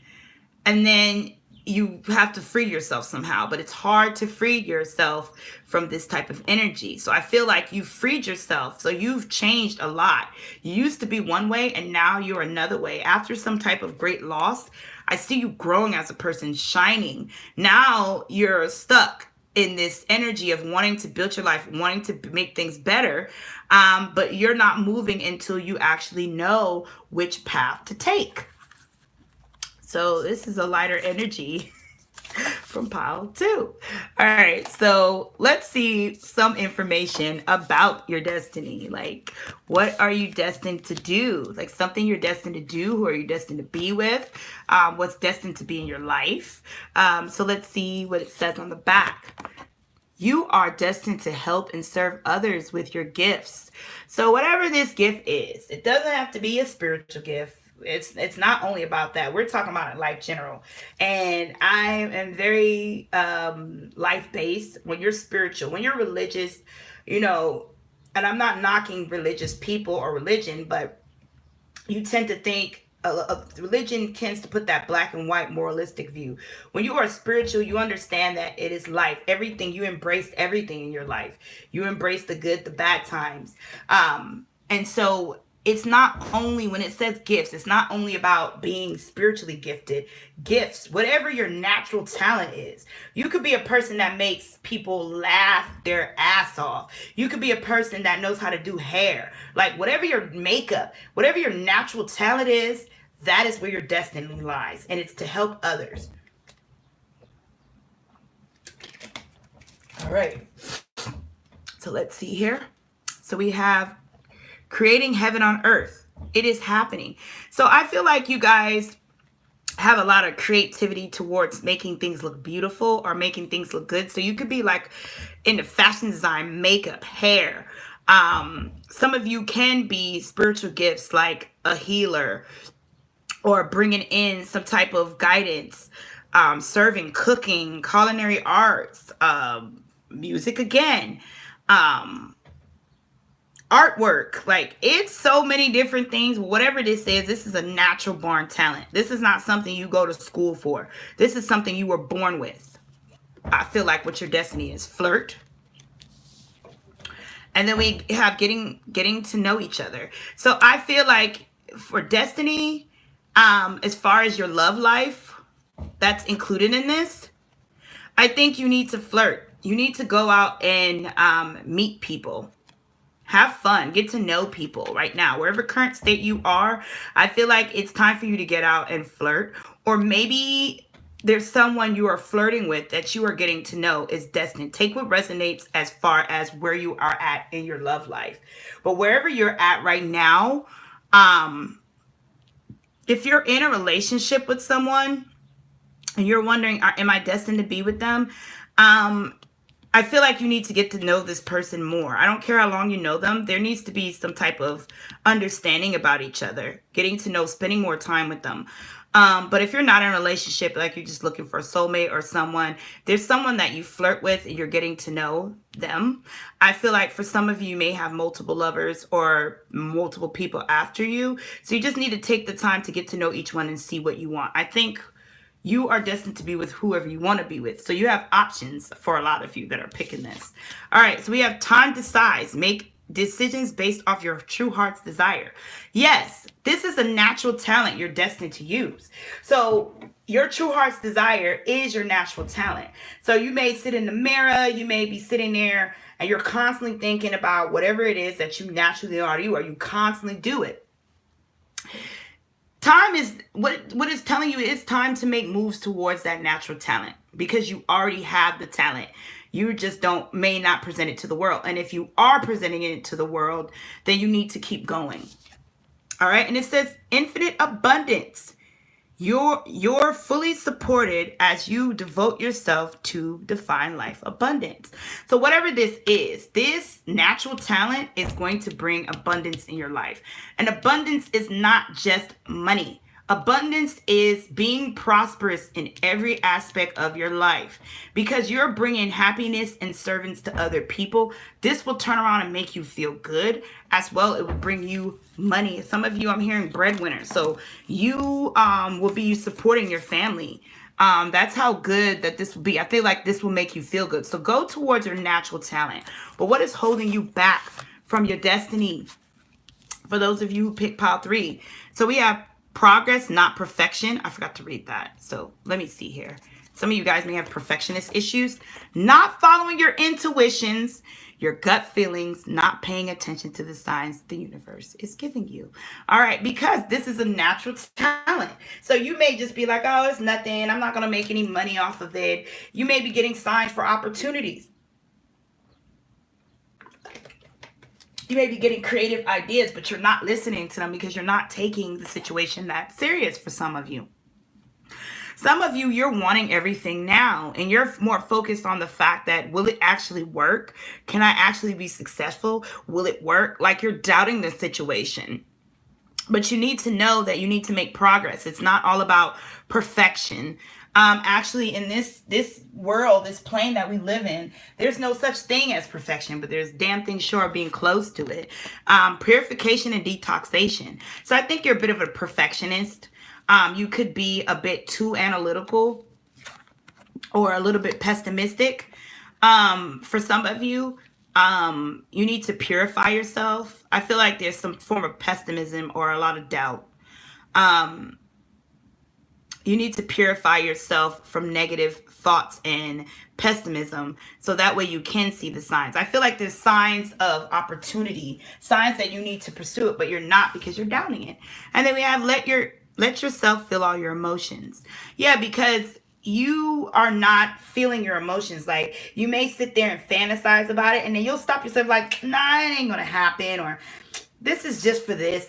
And then you have to free yourself somehow, but it's hard to free yourself from this type of energy. So I feel like you freed yourself. So you've changed a lot. You used to be one way and now you're another way. After some type of great loss, I see you growing as a person, shining. Now you're stuck in this energy of wanting to build your life, wanting to make things better, but you're not moving until you actually know which path to take. So this is a lighter energy from pile 2. All right, so let's see some information about your destiny. Like, what are you destined to do? Like something you're destined to do. Who are you destined to be with? What's destined to be in your life? So let's see what it says on the back. You are destined to help and serve others with your gifts. So whatever this gift is, it doesn't have to be a spiritual gift. It's not only about that. We're talking about it like general. And I am very life-based. When you're spiritual, when you're religious, and I'm not knocking religious people or religion, but you tend to think religion tends to put that black and white moralistic view. When you are spiritual, you understand that it is life. Everything, you embrace everything in your life. You embrace the good, the bad times. And so it's not only, when it says gifts, it's not only about being spiritually gifted. Gifts, whatever your natural talent is. You could be a person that makes people laugh their ass off. You could be a person that knows how to do hair. Like whatever your makeup, whatever your natural talent is, that is where your destiny lies. And it's to help others. All right. So let's see here. So we have creating heaven on earth. It is happening. So I feel like you guys have a lot of creativity towards making things look beautiful or making things look good. So you could be like into fashion design, makeup, hair. Some of you can be spiritual gifts like a healer or bringing in some type of guidance, serving, cooking, culinary arts, music again, artwork. Like, it's so many different things. Whatever this is a natural born talent. This is not something you go to school for. This is something you were born with. I feel like what your destiny is. Flirt. And then we have getting to know each other. So I feel like for destiny, as far as your love life, that's included in this. I think you need to flirt. You need to go out and meet people. Have fun. Get to know people right now. Wherever current state you are, I feel like it's time for you to get out and flirt. Or maybe there's someone you are flirting with that you are getting to know is destined. Take what resonates as far as where you are at in your love life. But wherever you're at right now, if you're in a relationship with someone and you're wondering, am I destined to be with them? I feel like you need to get to know this person more. I don't care how long you know them. There needs to be some type of understanding about each other, getting to know, spending more time with them. But if you're not in a relationship, like you're just looking for a soulmate or someone, there's someone that you flirt with and you're getting to know them. I feel like for some of you, you may have multiple lovers or multiple people after you. So you just need to take the time to get to know each one and see what you want. I think you are destined to be with whoever you want to be with. So you have options for a lot of you that are picking this. All right, so we have time decides. Make decisions based off your true heart's desire. Yes, this is a natural talent you're destined to use. So your true heart's desire is your natural talent. So you may sit in the mirror, you may be sitting there and you're constantly thinking about whatever it is that you naturally are you, or you constantly do it. Time is what it's telling you. It's time to make moves towards that natural talent because you already have the talent. You just may not present it to the world. And if you are presenting it to the world, then you need to keep going. All right. And it says infinite abundance. You're fully supported as you devote yourself to define life abundance. So whatever this is, this natural talent is going to bring abundance in your life. And abundance is not just money. Abundance is being prosperous in every aspect of your life because you're bringing happiness and servants to other people. This will turn around and make you feel good as well. It will bring you money. Some of you, I'm hearing breadwinners. So you will be supporting your family. That's how good that this will be. I feel like this will make you feel good. So go towards your natural talent. But what is holding you back from your destiny? For those of you who pick pile 3. So we have progress, not perfection. I forgot to read that. So let me see here. Some of you guys may have perfectionist issues. Not following your intuitions, your gut feelings, not paying attention to the signs the universe is giving you. All right, because this is a natural talent. So you may just be like, oh, it's nothing. I'm not going to make any money off of it. You may be getting signs for opportunities. You may be getting creative ideas, but you're not listening to them because you're not taking the situation that serious for some of you. Some of you, you're wanting everything now, and you're more focused on the fact that, will it actually work? Can I actually be successful? Will it work? Like you're doubting the situation. But you need to know that you need to make progress. It's not all about perfection. Actually, in this world, this plane that we live in, there's no such thing as perfection, but there's damn thing sure of being close to it. Purification and detoxation. So I think you're a bit of a perfectionist. You could be a bit too analytical or a little bit pessimistic. For some of you, you need to purify yourself. I feel like there's some form of pessimism or a lot of doubt. Um, you need to purify yourself from negative thoughts and pessimism so that way you can see the signs. I feel like there's signs of opportunity, signs that you need to pursue it, but you're not because you're doubting it. And then we have let yourself feel all your emotions. Yeah, because you are not feeling your emotions. Like, you may sit there and fantasize about it, and then you'll stop yourself like, nah, it ain't gonna happen, or this is just for this.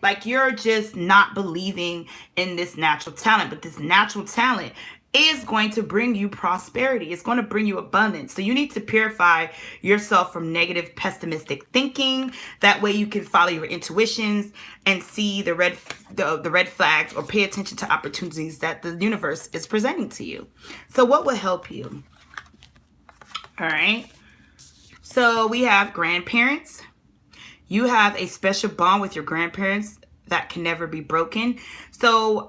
Like, you're just not believing in this natural talent. But this natural talent is going to bring you prosperity. It's going to bring you abundance. So you need to purify yourself from negative, pessimistic thinking. That way you can follow your intuitions and see the red flags, or pay attention to opportunities that the universe is presenting to you. So what will help you? All right. So we have grandparents. You have a special bond with your grandparents that can never be broken. So,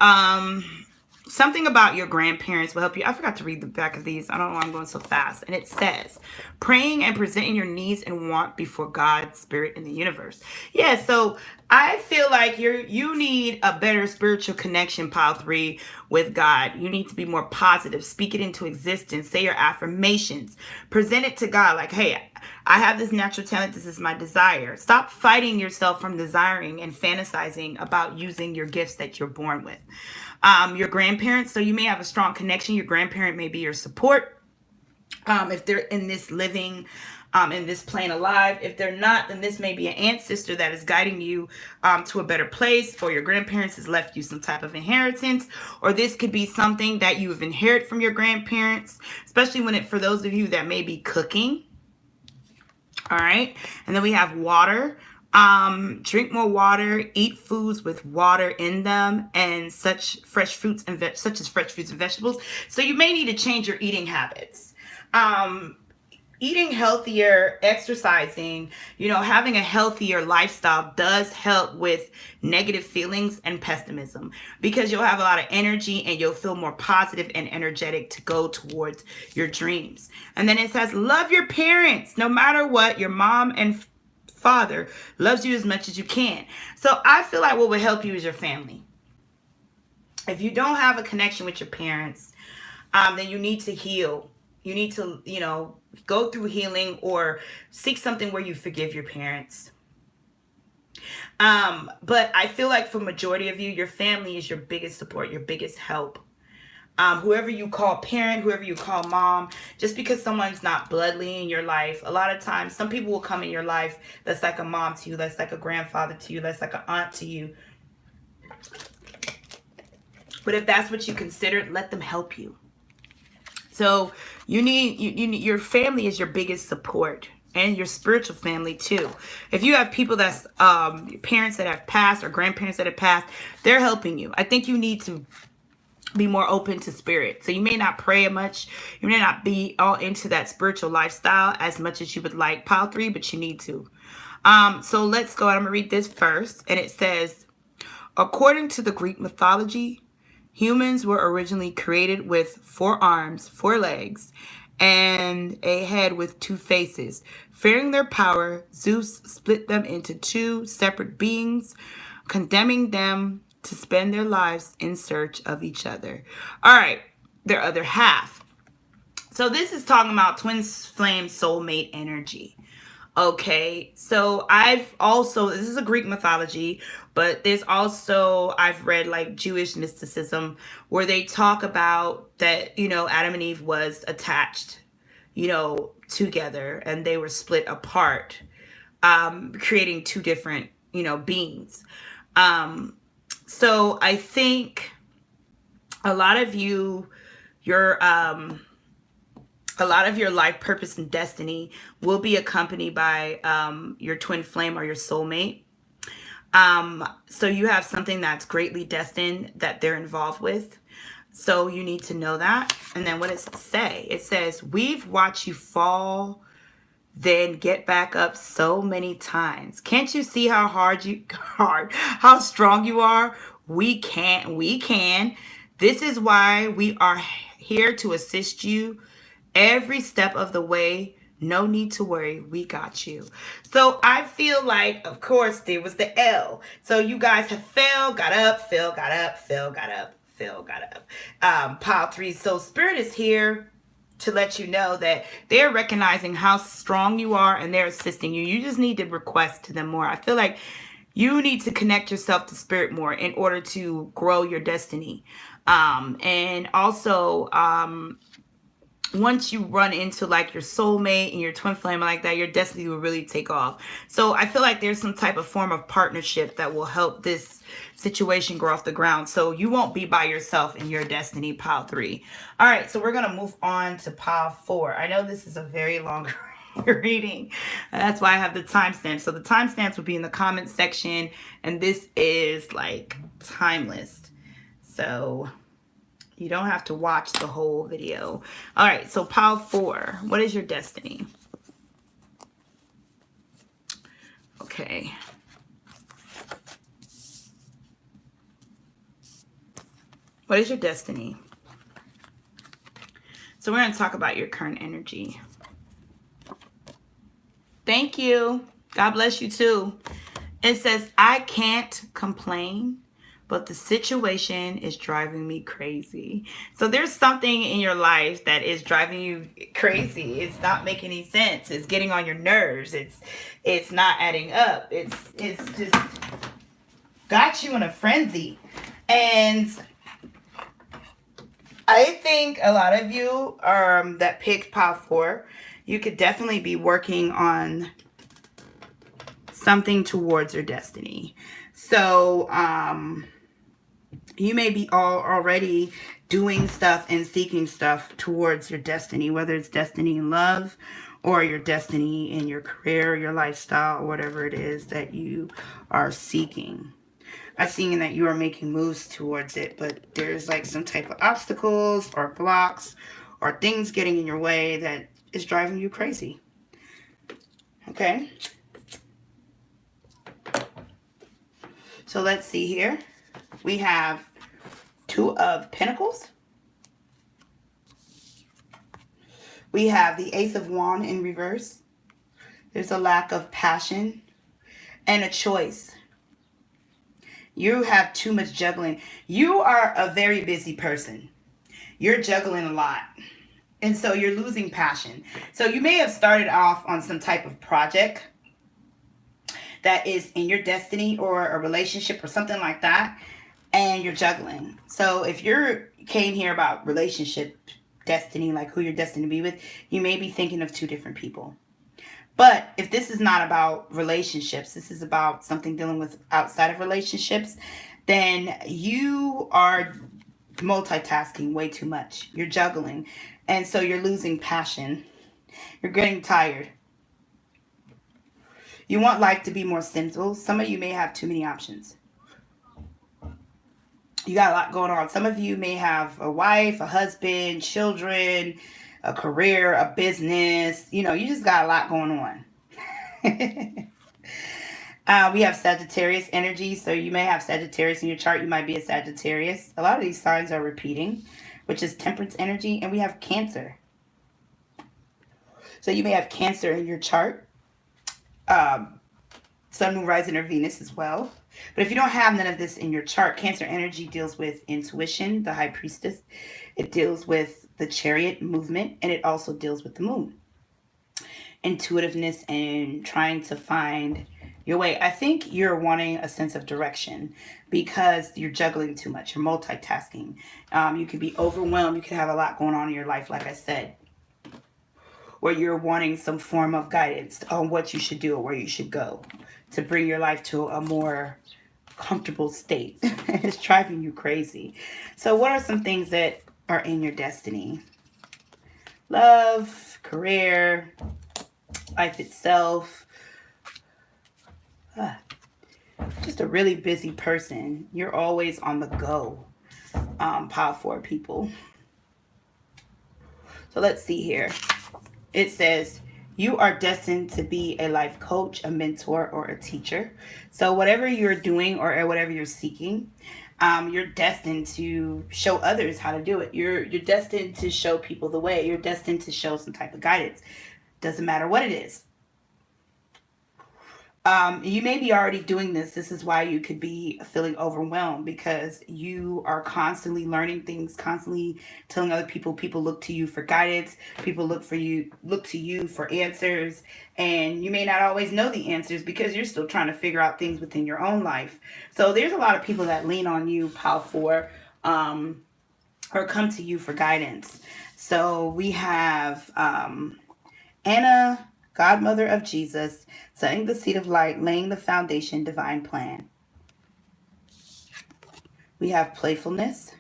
something about your grandparents will help you. I forgot to read the back of these. I don't know why I'm going so fast. And it says, praying and presenting your needs and want before God, Spirit, and the universe. Yeah, so I feel like you need a better spiritual connection, pile 3, with God. You need to be more positive. Speak it into existence. Say your affirmations. Present it to God like, hey, I have this natural talent. This is my desire. Stop fighting yourself from desiring and fantasizing about using your gifts that you're born with. Your grandparents, so you may have a strong connection. Your grandparent may be your support. If they're in this living, in this plane alive. If they're not, then this may be an ancestor that is guiding you to a better place, or your grandparents has left you some type of inheritance, or this could be something that you have inherited from your grandparents, especially for those of you that may be cooking. All right. And then we have water. Drink more water, eat foods with water in them, and such as fresh fruits and vegetables. So you may need to change your eating habits. Eating healthier, exercising, having a healthier lifestyle does help with negative feelings and pessimism, because you'll have a lot of energy and you'll feel more positive and energetic to go towards your dreams. And then it says, love your parents no matter what. Your mom and father loves you as much as you can. So I feel like what would help you is your family. If you don't have a connection with your parents, then you need to heal. You need to, go through healing, or seek something where you forgive your parents. But I feel like for majority of you, your family is your biggest support, your biggest help. Whoever you call parent, whoever you call mom, just because someone's not bloodly in your life, a lot of times some people will come in your life that's like a mom to you, that's like a grandfather to you, that's like an aunt to you. But if that's what you consider, let them help you. So you need your family is your biggest support, and your spiritual family too. If you have people that's parents that have passed, or grandparents that have passed, they're helping you. I think you need to be more open to spirit. So you may not pray much. You may not be all into that spiritual lifestyle as much as you would like, pile 3, but you need to. So let's go. I'm going to read this first. And it says, according to the Greek mythology, humans were originally created with 4 arms, 4 legs, and a head with 2 faces. Fearing their power, Zeus split them into 2 separate beings, condemning them to spend their lives in search of each other. All right, their other half. So this is talking about twin flame soulmate energy. Okay, so this is a Greek mythology, but there's also, I've read like Jewish mysticism where they talk about that, Adam and Eve was attached, together, and they were split apart, creating 2 different, beings. So I think a lot of your life purpose and destiny will be accompanied by your twin flame or your soulmate. So you have something that's greatly destined that they're involved with. So you need to know that. And then what does it say? It says, we've watched you fall, then get back up so many times. Can't you see how how strong you are? We can. This is why we are here to assist you every step of the way. No need to worry. We got you. So I feel like, of course, there was the L. So you guys have fell, got up, fell, got up, fell, got up, fell, got up. Pile 3. So Spirit is here to let you know that they're recognizing how strong you are and they're assisting you. You just need to request to them more. I feel like you need to connect yourself to Spirit more in order to grow your destiny. And also, once you run into like your soulmate and your twin flame like that, your destiny will really take off. So I feel like there's some type of form of partnership that will help this situation grow off the ground. So you won't be by yourself in your destiny, pile 3. All right, so we're going to move on to pile 4. I know this is a very long reading. That's why I have the timestamp. So the timestamps will be in the comment section, and this is like timeless. So you don't have to watch the whole video. All right, so pile 4. What is your destiny? Okay. What is your destiny? So we're going to talk about your current energy. Thank you. God bless you too. It says, I can't complain, but the situation is driving me crazy. So there's something in your life that is driving you crazy. It's not making any sense. It's getting on your nerves. It's not adding up. It's just got you in a frenzy. And I think a lot of you that picked pile 4, you could definitely be working on something towards your destiny. So you may be already doing stuff and seeking stuff towards your destiny, whether it's destiny in love or your destiny in your career, your lifestyle, or whatever it is that you are seeking. I'm seeing that you are making moves towards it, but there's like some type of obstacles or blocks or things getting in your way that is driving you crazy. Okay. So let's see here. We have 2 of Pentacles. We have the Ace of Wands in reverse. There's a lack of passion and a choice. You have too much juggling. You are a very busy person. You're juggling a lot. And so you're losing passion. So you may have started off on some type of project that is in your destiny or a relationship or something like that, and you're juggling. So if you came here about relationship destiny, like who you're destined to be with, you may be thinking of 2 different people. But if this is not about relationships, this is about something dealing with outside of relationships, then you are multitasking way too much. You're juggling. And so you're losing passion. You're getting tired. You want life to be more simple. Some of you may have too many options. You got a lot going on. Some of you may have a wife, a husband, children, a career, a business. You know, you just got a lot going on. We have Sagittarius energy. So you may have Sagittarius in your chart. You might be a Sagittarius. A lot of these signs are repeating, which is Temperance energy. And we have Cancer. So you may have Cancer in your chart. Sun, Moon, Rising, or Venus as well. But if you don't have none of this in your chart, Cancer energy deals with intuition, the High Priestess. It deals with the Chariot movement, and it also deals with the Moon. Intuitiveness and trying to find your way. I think you're wanting a sense of direction because you're juggling too much. You're multitasking. You could be overwhelmed. You could have a lot going on in your life, like I said, where you're wanting some form of guidance on what you should do or where you should go to bring your life to a more comfortable state. It's driving you crazy. So what are some things that are in your destiny? Love, career, life itself. Just a really busy person. You're always on the go. Pile 4 people. So let's see here. It says, you are destined to be a life coach, a mentor, or a teacher. So whatever you're doing or whatever you're seeking, you're destined to show others how to do it. You're destined to show people the way. You're destined to show some type of guidance. Doesn't matter what it is. You may be already doing this. This is why you could be feeling overwhelmed, because you are constantly learning things, constantly telling other people. People look to you for guidance. People look to you for answers, and you may not always know the answers because you're still trying to figure out things within your own life. So there's a lot of people that lean on you, Pile 4, or come to you for guidance. So we have Anna, Godmother of Jesus, setting the seed of light, laying the foundation, divine plan. We have playfulness.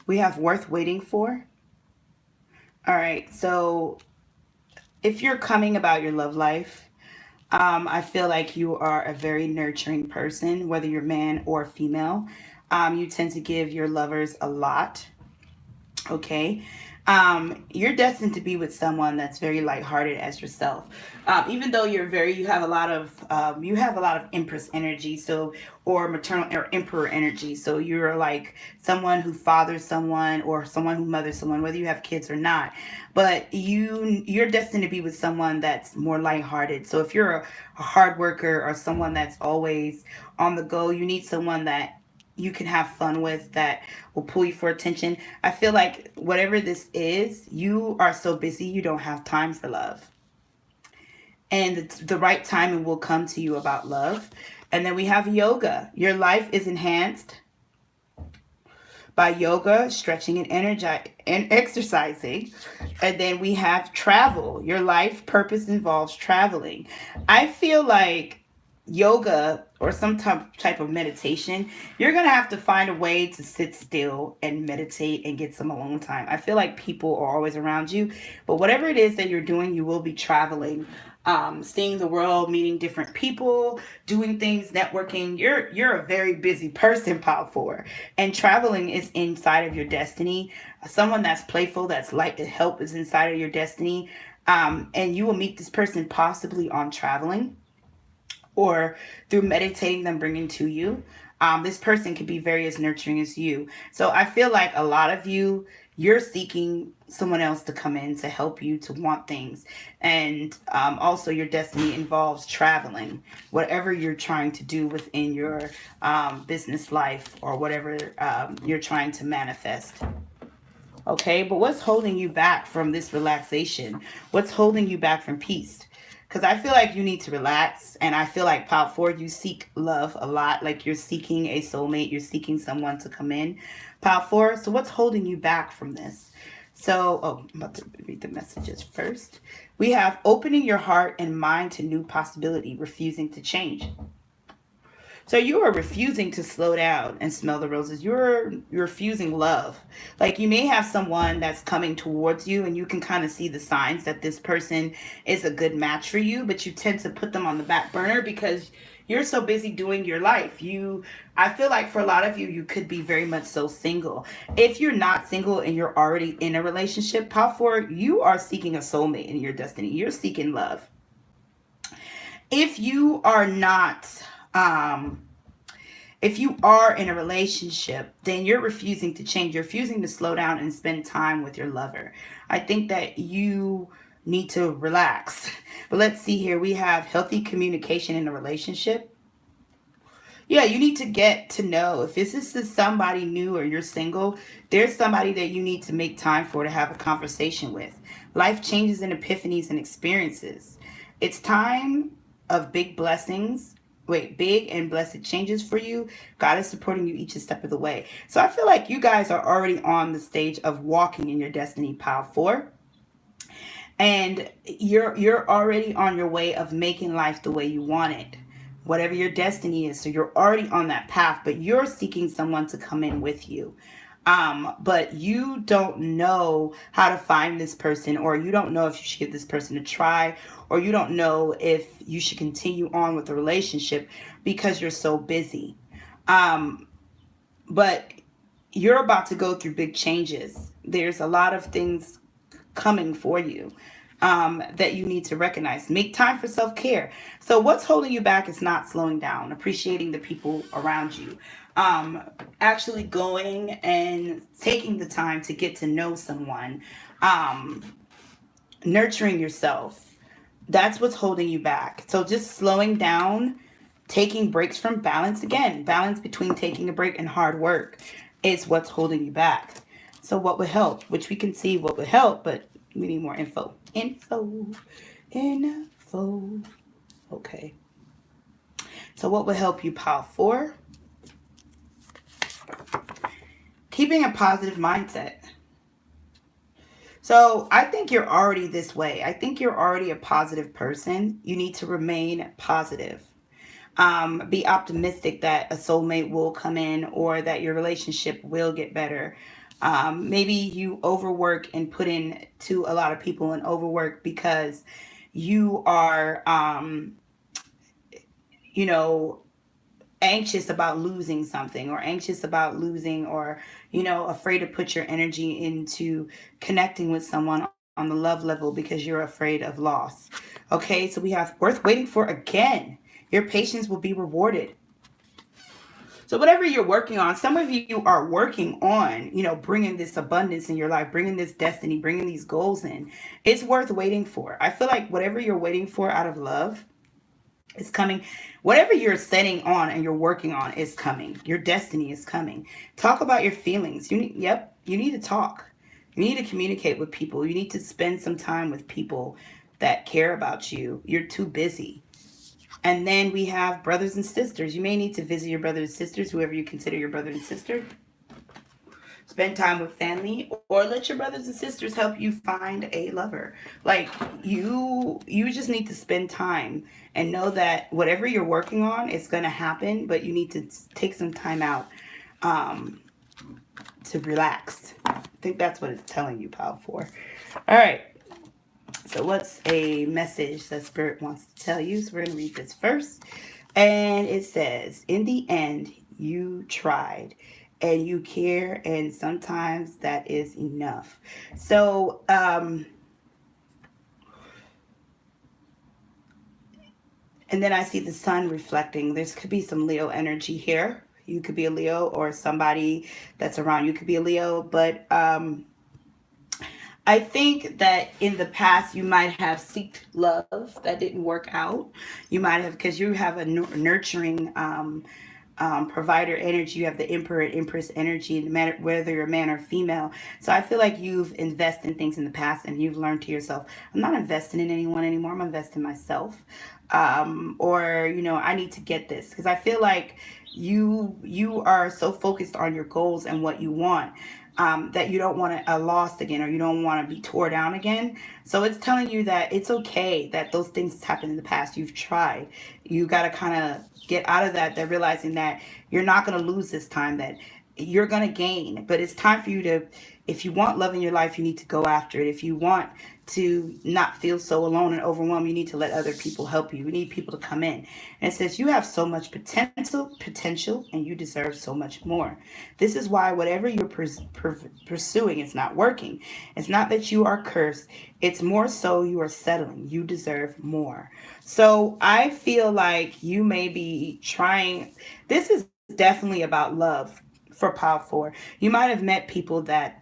We have worth waiting for. All right, so if you're coming about your love life, I feel like you are a very nurturing person, whether you're man or female. You tend to give your lovers a lot. Okay. You're destined to be with someone that's very lighthearted as yourself. Even though you have a lot of Empress energy, so, or maternal or Emperor energy. So you're like someone who fathers someone or someone who mothers someone, whether you have kids or not. But you're destined to be with someone that's more lighthearted. So if you're a hard worker or someone that's always on the go, you need someone that you can have fun with, that will pull you for attention. I feel like whatever this is, you are so busy you don't have time for love. And the right timing will come to you about love. And then we have yoga. Your life is enhanced by yoga, stretching, and exercising. And then we have travel. Your life purpose involves traveling. I feel like yoga or some type of meditation, you're going to have to find a way to sit still and meditate and get some alone time. I feel like people are always around you, but whatever it is that you're doing, you will be traveling, seeing the world, meeting different people, doing things, networking. You're a very busy person, Pile 4, and traveling is inside of your destiny. Someone that's playful, that's light to help is inside of your destiny, and you will meet this person possibly on traveling or through meditating them bringing to you. This person could be very as nurturing as you. So I feel like a lot of you're seeking someone else to come in to help you to want things. And also your destiny involves traveling, whatever you're trying to do within your business life or whatever you're trying to manifest. Okay, but what's holding you back from this relaxation? What's holding you back from peace? Because I feel like you need to relax. And I feel like Pile 4, you seek love a lot. Like you're seeking a soulmate. You're seeking someone to come in. Pile 4, so what's holding you back from this? So, I'm about to read the messages first. We have opening your heart and mind to new possibility, refusing to change. So you are refusing to slow down and smell the roses. You're refusing love. Like you may have someone that's coming towards you and you can kind of see the signs that this person is a good match for you, but you tend to put them on the back burner because you're so busy doing your life. I feel like for a lot of you, you could be very much so single. If you're not single and you're already in a relationship, Pile 4, you are seeking a soulmate in your destiny. You're seeking love. If you are not, if you are in a relationship, then you're refusing to change. You're refusing to slow down and spend time with your lover. I think that you need to relax. But let's see here. We have healthy communication in a relationship. Yeah, you need to get to know if this is somebody new or you're single, there's somebody that you need to make time for to have a conversation with. Life changes and epiphanies and experiences. It's time of big and blessed changes for you. God is supporting you each step of the way. So I feel like you guys are already on the stage of walking in your destiny, Pile 4. And you're already on your way of making life the way you want it. Whatever your destiny is. So you're already on that path, but you're seeking someone to come in with you. But you don't know how to find this person, or you don't know if you should give this person a try, or you don't know if you should continue on with the relationship because you're so busy. But you're about to go through big changes. There's a lot of things coming for you that you need to recognize. Make time for self care. So, what's holding you back is not slowing down, appreciating the people around you, um, actually going and taking the time to get to know someone, um, nurturing yourself. That's what's holding you back. So, just slowing down, taking breaks from balance, again, balance between taking a break and hard work is what's holding you back. So what would help? Which we can see what would help, but we need more info. Info. Okay. So what would help you, pile 4? Keeping a positive mindset. So I think you're already this way. I think you're already a positive person. You need to remain positive. Be optimistic that a soulmate will come in or that your relationship will get better. Maybe you overwork and put in to a lot of people and overwork because you are, you know, anxious about losing something or anxious about losing or, afraid to put your energy into connecting with someone on the love level because you're afraid of loss. Okay, so we have worth waiting for again. Your patience will be rewarded. So whatever you're working on, some of you are working on, bringing this abundance in your life, bringing this destiny, bringing these goals in. It's worth waiting for. I feel like whatever you're waiting for out of love is coming. Whatever you're setting on and you're working on is coming. Your destiny is coming. Talk about your feelings. You need to talk. You need to communicate with people. You need to spend some time with people that care about you. You're too busy. And then we have brothers and sisters. You may need to visit your brothers and sisters, whoever you consider your brother and sister. Spend time with family, or let your brothers and sisters help you find a lover. Like you just need to spend time and know that whatever you're working on is going to happen, but you need to take some time out to relax. I think that's what it's telling you, pile 4. All right. So what's a message that Spirit wants to tell you? So we're going to read this first. And it says, in the end, you tried and you care, and sometimes that is enough. So, and then I see the sun reflecting. There could be some Leo energy here. You could be a Leo, or somebody that's around you could be a Leo, but I think that in the past you might have sought love that didn't work out. You might have, because you have a nurturing provider energy. You have the emperor and empress energy, no matter whether you're a man or female. So I feel like you've invested in things in the past and you've learned to yourself, I'm not investing in anyone anymore. I'm investing in myself. Or I need to get this, because I feel like you are so focused on your goals and what you want, that you don't want to lost again, or you don't want to be tore down again. So it's telling you that it's okay that those things happened in the past. You've tried. You got to kind of get out of that. They're realizing that you're not going to lose this time, that you're going to gain. But it's time for you to, if you want love in your life, you need to go after it. If you want to not feel so alone and overwhelmed, you need to let other people help you. We need people to come in. And it says you have so much potential, and you deserve so much more. This is why whatever you're pursuing is not working. It's not that you are cursed. It's more so you are settling. You deserve more. So I feel like you may be trying. This is definitely about love for Pile 4. You might have met people that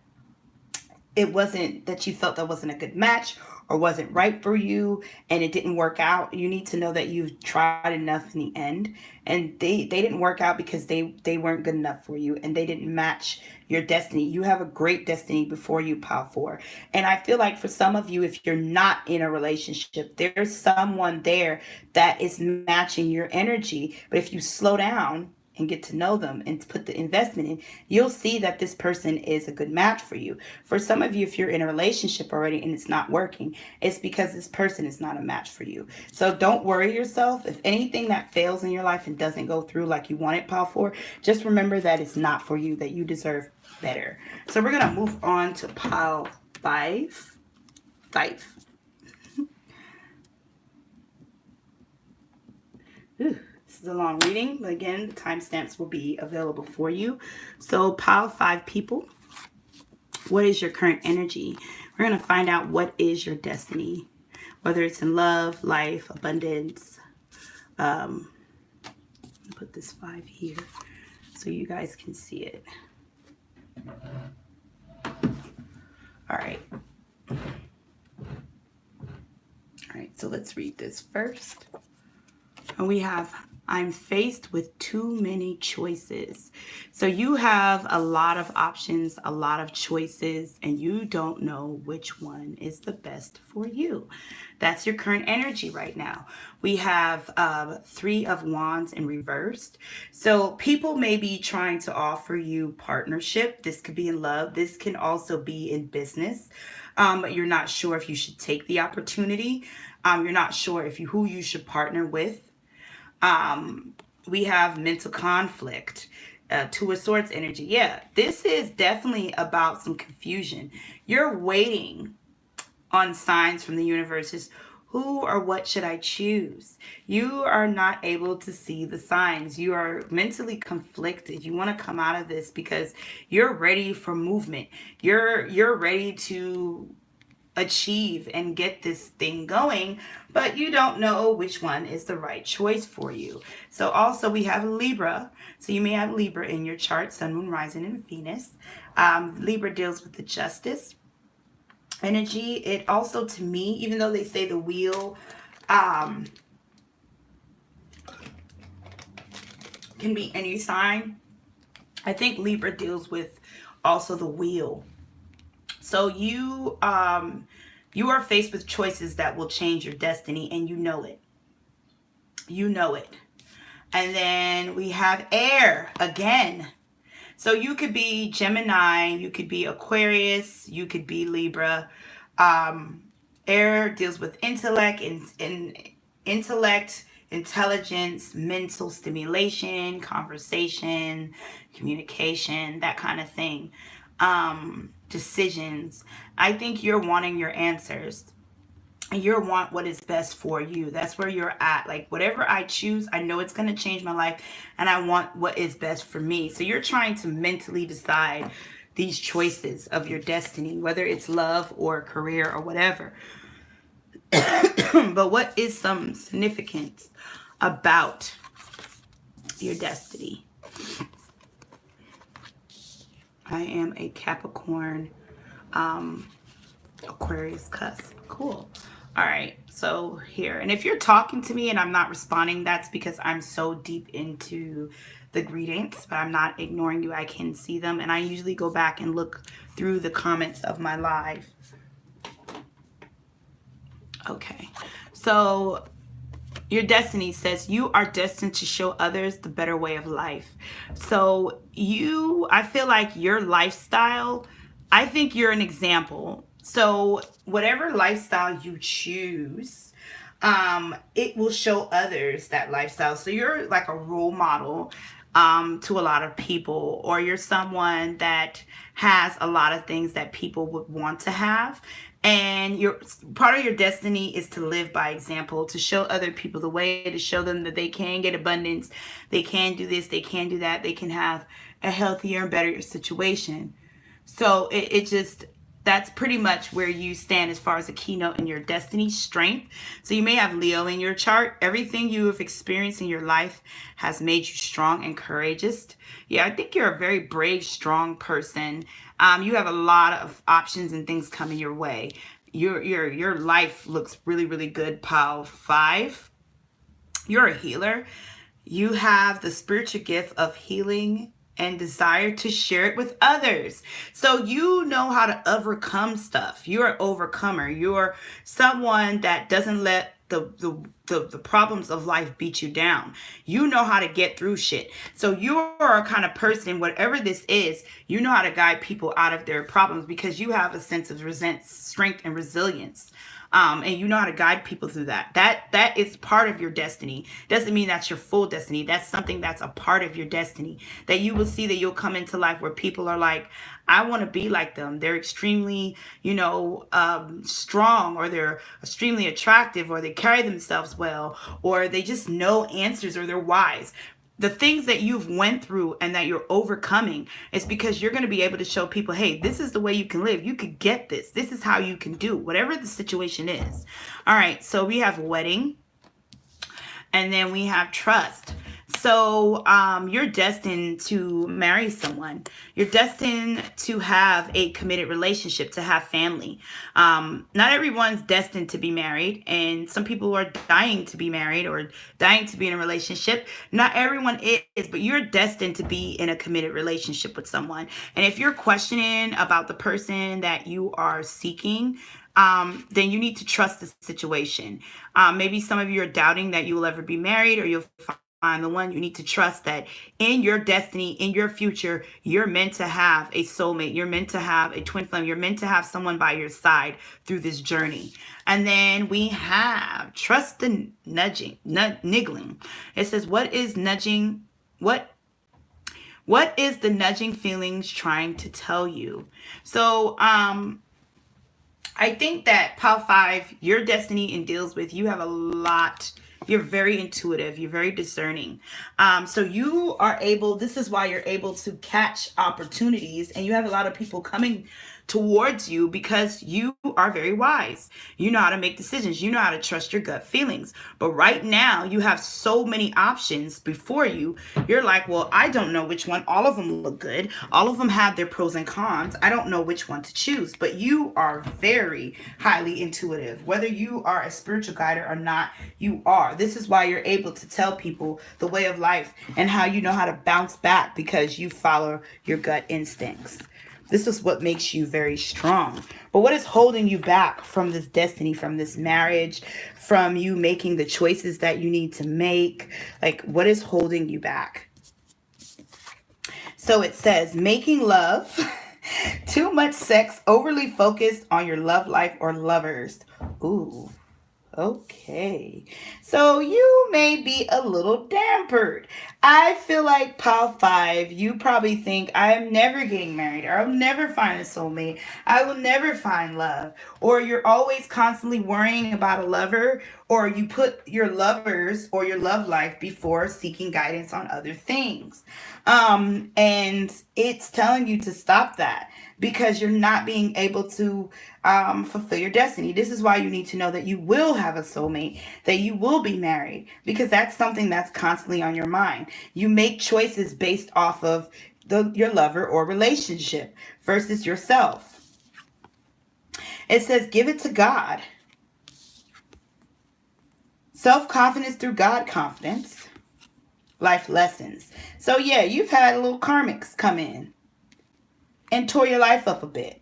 it wasn't, that you felt that wasn't a good match or wasn't right for you, and it didn't work out. You need to know that you've tried enough in the end, and they didn't work out because they weren't good enough for you, and they didn't match your destiny. You have a great destiny before you, Pile 4. And I feel like for some of you, if you're not in a relationship, there's someone there that is matching your energy. But if you slow down and get to know them and put the investment in, you'll see that this person is a good match for you. For some of you, if you're in a relationship already and it's not working, it's because this person is not a match for you. So don't worry yourself. If anything that fails in your life and doesn't go through like you want it, Pile 4, just remember that it's not for you, that you deserve better. So we're going to move on to Pile 5. Ooh, is a long reading, but again, the timestamps will be available for you. So pile 5 people. What is your current energy? We're going to find out what is your destiny, whether it's in love, life, abundance. Put this 5 here so you guys can see it. All right. All right, so let's read this first. And we have, I'm faced with too many choices. So you have a lot of options, a lot of choices, and you don't know which one is the best for you. That's your current energy right now. We have 3 of Wands in reversed. So people may be trying to offer you partnership. This could be in love. This can also be in business. But you're not sure if you should take the opportunity. You're not sure who you should partner with. We have mental conflict, 2 of Swords energy. Yeah, this is definitely about some confusion. You're waiting on signs from the universe. Who or what should I choose? You are not able to see the signs. You are mentally conflicted. You want to come out of this because you're ready for movement. You're ready to achieve and get this thing going, but you don't know which one is the right choice for you. So also we have Libra. So you may have Libra in your chart, Sun, Moon, Rising, and Venus. Libra deals with the justice energy. It also, to me, even though they say the wheel can be any sign, I think Libra deals with also the wheel. So you are faced with choices that will change your destiny, and you know it. You know it. And then we have air again. So you could be Gemini, you could be Aquarius, you could be Libra. Air deals with intellect and intellect, intelligence, mental stimulation, conversation, communication, that kind of thing. Decisions. I think you're wanting your answers. You want what is best for you. That's where you're at. Like, whatever I choose, I know it's going to change my life, and I want what is best for me. So you're trying to mentally decide these choices of your destiny, whether it's love or career or whatever. But what is some significance about your destiny? I am a Capricorn, Aquarius cusp. Cool. All right, so here, and if you're talking to me and I'm not responding, that's because I'm so deep into the greetings, but I'm not ignoring you. I can see them, and I usually go back and look through the comments of my live. Okay, so your destiny says you are destined to show others the better way of life. So I feel like your lifestyle, I think you're an example. So whatever lifestyle you choose, it will show others that lifestyle. So you're like a role model to a lot of people, or you're someone that has a lot of things that people would want to have. And part of your destiny is to live by example, to show other people the way, to show them that they can get abundance, they can do this, they can do that, they can have a healthier and better situation. So that's pretty much where you stand as far as a keynote in your destiny strength. So you may have Leo in your chart. Everything you have experienced in your life has made you strong and courageous. Yeah, I think you're a very brave, strong person. You have a lot of options and things coming your way. Your life looks really, really good. Pile 5. You're a healer. You have the spiritual gift of healing and desire to share it with others. So you know how to overcome stuff. You're an overcomer. You're someone that doesn't let the problems of life beat you down. You know how to get through shit. So you're a kind of person, whatever this is, you know how to guide people out of their problems because you have a sense of strength and resilience. And you know how to guide people through that. That is part of your destiny. Doesn't mean that's your full destiny. That's something that's a part of your destiny, that you will see, that you'll come into life where people are like, I want to be like them. They're extremely, strong, or they're extremely attractive, or they carry themselves well, or they just know answers, or they're wise. The things that you've went through and that you're overcoming is because you're going to be able to show people, hey, this is the way you can live. You could get this. This is how you can do whatever the situation is. All right. So we have wedding, and then we have trust. So you're destined to marry someone. You're destined to have a committed relationship, to have family. Not everyone's destined to be married, and some people are dying to be married or dying to be in a relationship. Not everyone is, but you're destined to be in a committed relationship with someone. And if you're questioning about the person that you are seeking, then you need to trust the situation. Maybe some of you are doubting that you will ever be married, or you'll find the one. You need to trust that in your destiny, in your future, you're meant to have a soulmate. You're meant to have a twin flame. You're meant to have someone by your side through this journey. And then we have trust the niggling. It says, what is nudging? What is the nudging feelings trying to tell you? So, I think that Pile 5, your destiny and deals with, you have a lot. You're very intuitive. You're very discerning. So you are able, this is why you're able to catch opportunities, and you have a lot of people coming towards you because you are very wise. You know how to make decisions. You know how to trust your gut feelings. But right now you have so many options before you. You're like, well, I don't know which one. All of them look good. All of them have their pros and cons. I don't know which one to choose. But you are very highly intuitive. Whether you are a spiritual guide or not, you are. This is why you're able to tell people the way of life and how you know how to bounce back, because you follow your gut instincts. This is what makes you very strong. But what is holding you back from this destiny, from this marriage, from you making the choices that you need to make? Like, what is holding you back? So it says, making love, too much sex, overly focused on your love life or lovers. Ooh. Okay, so you may be a little dampered. I feel like Pile 5, you probably think, I'm never getting married, or I'll never find a soulmate. I will never find love. Or you're always constantly worrying about a lover, or you put your lovers or your love life before seeking guidance on other things. And it's telling you to stop that, because you're not being able to fulfill your destiny. This is why you need to know that you will have a soulmate, that you will be married, because that's something that's constantly on your mind. You make choices based off of your lover or relationship versus yourself. It says, give it to God. Self-confidence through God confidence. Life lessons. So yeah, you've had a little karmics come in and tore your life up a bit,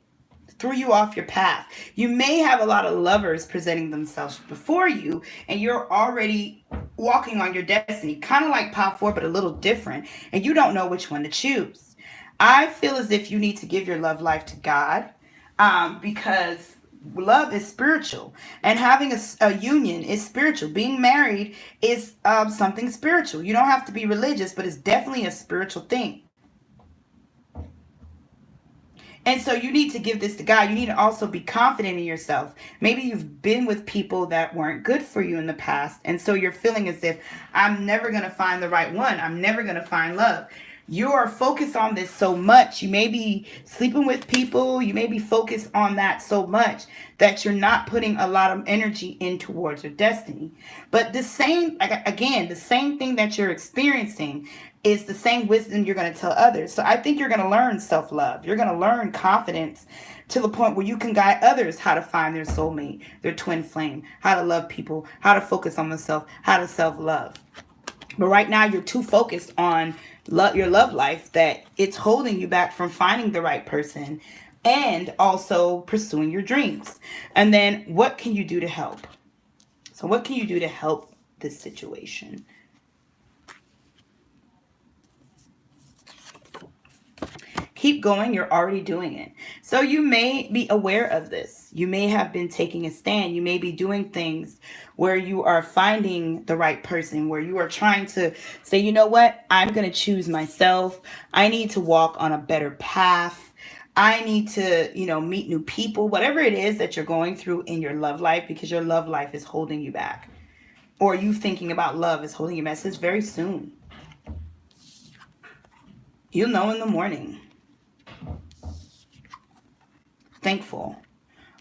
threw you off your path. You may have a lot of lovers presenting themselves before you, and you're already walking on your destiny, kind of like Pile 4, but a little different, and you don't know which one to choose. I feel as if you need to give your love life to God, because love is spiritual, and having a union is spiritual. Being married is something spiritual. You don't have to be religious, but it's definitely a spiritual thing. And so you need to give this to God. You need to also be confident in yourself. Maybe you've been with people that weren't good for you in the past, and so you're feeling as if, I'm never going to find the right one. I'm never going to find love. You are focused on this so much. You may be sleeping with people. You may be focused on that so much that you're not putting a lot of energy in towards your destiny. But the same thing that you're experiencing is the same wisdom you're going to tell others. So I think you're going to learn self-love. You're going to learn confidence to the point where you can guide others how to find their soulmate, their twin flame, how to love people, how to focus on themselves, how to self-love. But right now you're too focused on your love life that it's holding you back from finding the right person and also pursuing your dreams. And then what can you do to help? So what can you do to help this situation? Keep going. You're already doing it. So you may be aware of this. You may have been taking a stand. You may be doing things where you are finding the right person, where you are trying to say, you know what? I'm going to choose myself. I need to walk on a better path. I need to, meet new people, whatever it is that you're going through in your love life, because your love life is holding you back. Or you thinking about love is holding you back. It's very soon. You'll know in the morning. Thankful.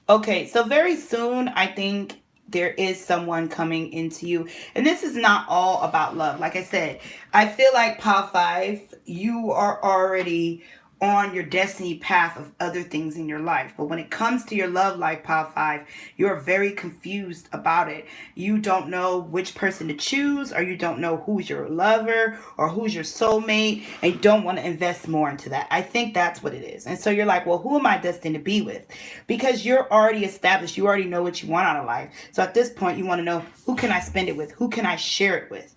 Okay, so very soon, I think there is someone coming into you. And this is not all about love. Like I said, I feel like Pile 5, you are already on your destiny path of other things in your life. But when it comes to your love life, Pile 5, you're very confused about it. You don't know which person to choose, or you don't know who's your lover or who's your soulmate, and you don't want to invest more into that. I think that's what it is. And so you're like, well, who am I destined to be with? Because you're already established. You already know what you want out of life. So at this point, you want to know, who can I spend it with? Who can I share it with?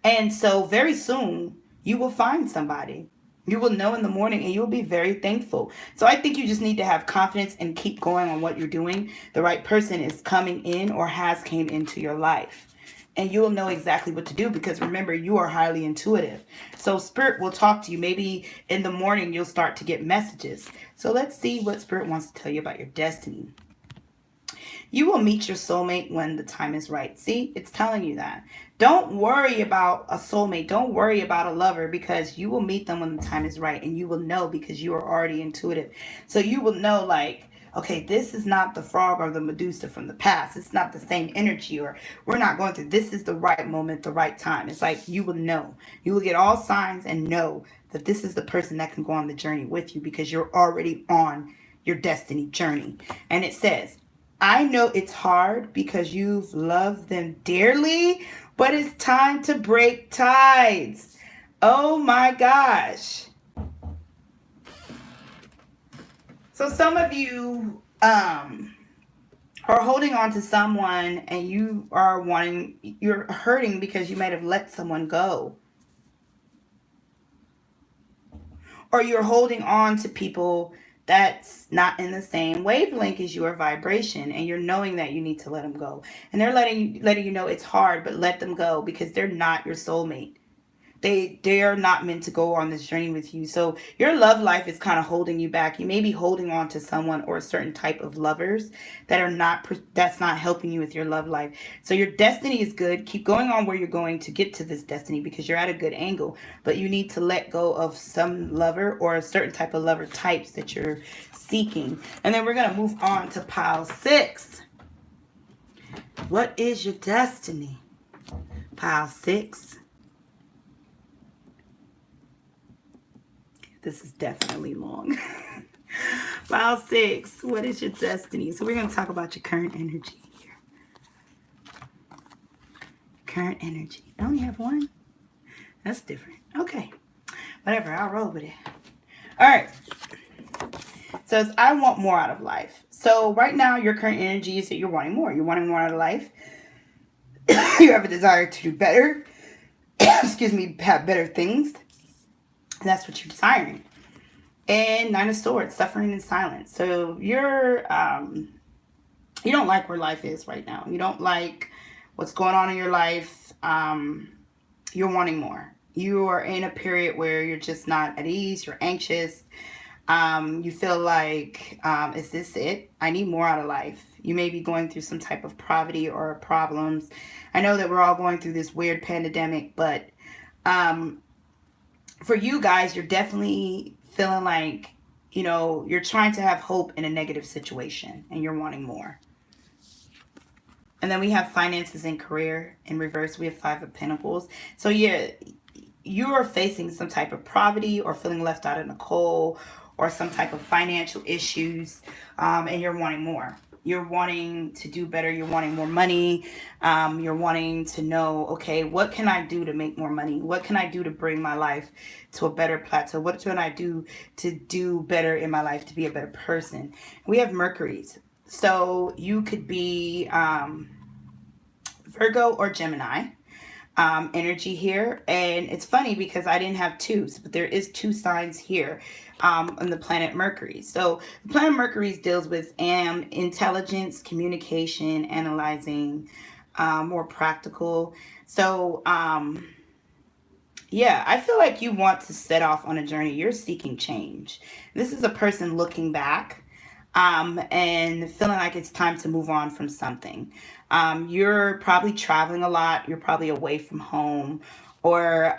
And so very soon, you will find somebody. You will know in the morning, and you'll be very thankful. So I think you just need to have confidence and keep going on what you're doing. The right person is coming in or has came into your life. And you'll know exactly what to do, because remember, you are highly intuitive. So Spirit will talk to you. Maybe in the morning, you'll start to get messages. So let's see what Spirit wants to tell you about your destiny. You will meet your soulmate when the time is right. See, it's telling you that. Don't worry about a soulmate. Don't worry about a lover, because you will meet them when the time is right. And you will know, because you are already intuitive. So you will know, like, okay, this is not the frog or the Medusa from the past. It's not the same energy, or we're not going through. This is the right moment, the right time. It's like you will know. You will get all signs and know that this is the person that can go on the journey with you, because you're already on your destiny journey. And it says, I know it's hard because you've loved them dearly, but it's time to break ties. Oh my gosh. So some of you are holding on to someone, and you're hurting because you might have let someone go. Or you're holding on to people that's not in the same wavelength as your vibration, and you're knowing that you need to let them go. And they're letting you know it's hard, but let them go, because they're not your soulmate. They are not meant to go on this journey with you. So your love life is kind of holding you back. You may be holding on to someone or a certain type of lovers that's not helping you with your love life. So your destiny is good. Keep going on where you're going to get to this destiny, because you're at a good angle. But you need to let go of some lover or a certain type of lover types that you're seeking. And then we're going to move on to Pile 6. What is your destiny? Pile 6. This is definitely long. Pile 6. What is your destiny? So we're going to talk about your current energy here. Current energy. I only have one? That's different. Okay. Whatever. I'll roll with it. All right. So it's, I want more out of life. So right now, your current energy is that you're wanting more. You're wanting more out of life. You have a desire to do better. Excuse me. Have better things. That's what you're desiring. And 9 of Swords, suffering in silence. So you're, you don't like where life is right now. You don't like what's going on in your life. You're wanting more. You are in a period where you're just not at ease. You're anxious. You feel like, is this it? I need more out of life. You may be going through some type of poverty or problems. I know that we're all going through this weird pandemic, but, for you guys, you're definitely feeling like, you're trying to have hope in a negative situation, and you're wanting more. And then we have finances and career in reverse. We have 5 of Pentacles. So yeah, you are facing some type of poverty or feeling left out in the cold, or some type of financial issues, and you're wanting more. You're wanting to do better. You're wanting more money. You're wanting to know, okay, what can I do to make more money? What can I do to bring my life to a better plateau? What can I do to do better in my life, to be a better person? We have Mercury's. So you could be Virgo or Gemini. energy here. And it's funny because I didn't have twos, but there is two signs here on the planet Mercury. So the planet Mercury deals with intelligence, communication, analyzing, more practical. So yeah, I feel like you want to set off on a journey. You're seeking change. This is a person looking back and feeling like it's time to move on from something. You're probably traveling a lot. You're probably away from home or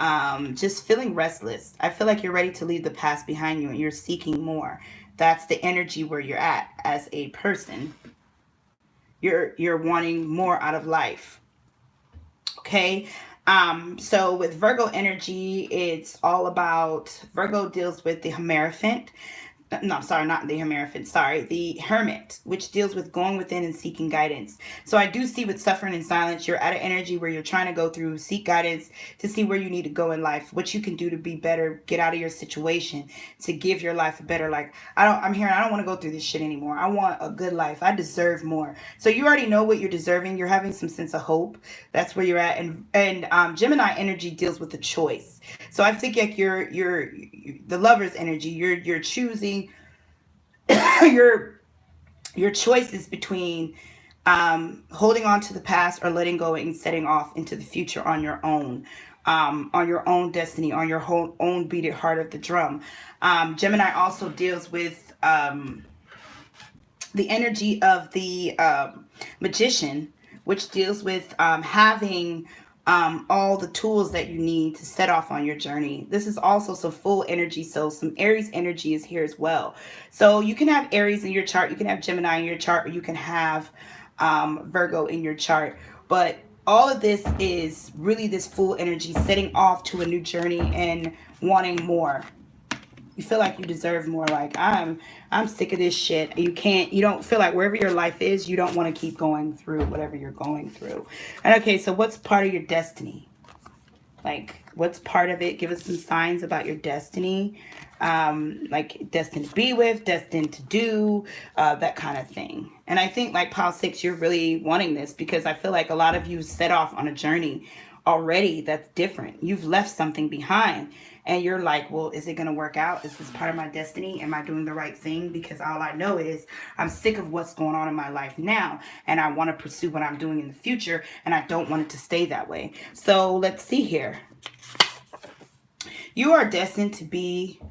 just feeling restless. I feel like you're ready to leave the past behind you and you're seeking more. That's the energy where you're at as a person. You're wanting more out of life. Okay. So with Virgo energy, it's all about Virgo deals with the Hierophant. No, I'm sorry, not the Hierophant, sorry, the Hermit, which deals with going within and seeking guidance. So I do see with suffering in silence, you're at an energy where you're trying to go through, seek guidance to see where you need to go in life, what you can do to be better, get out of your situation, to give your life a better, like, I'm hearing, I don't want to go through this shit anymore. I want a good life. I deserve more. So you already know what you're deserving. You're having some sense of hope. That's where you're at. And Gemini energy deals with the choice. So I think like you're the lover's energy. You're choosing your choices between holding on to the past or letting go and setting off into the future on your own destiny, on your whole own beating heart of the drum. Gemini also deals with the energy of the magician, which deals with having all the tools that you need to set off on your journey. This is also some full energy, so some Aries energy is here as well. So you can have Aries in your chart, you can have Gemini in your chart, or you can have Virgo in your chart. But all of this is really this full energy setting off to a new journey and wanting more. You feel like you deserve more. Like I'm sick of this shit. You don't feel like wherever your life is, you don't want to keep going through whatever you're going through. And okay, so what's part of your destiny? Like what's part of it? Give us some signs about your destiny. Like destined to be with, destined to do, that kind of thing. And I think like Pile 6, you're really wanting this because I feel like a lot of you set off on a journey already that's different. You've left something behind and you're like, well, is it going to work out? Is this part of my destiny? Am I doing the right thing? Because all I know is I'm sick of what's going on in my life now and I want to pursue what I'm doing in the future and I don't want it to stay that way. So let's see here. You are destined to be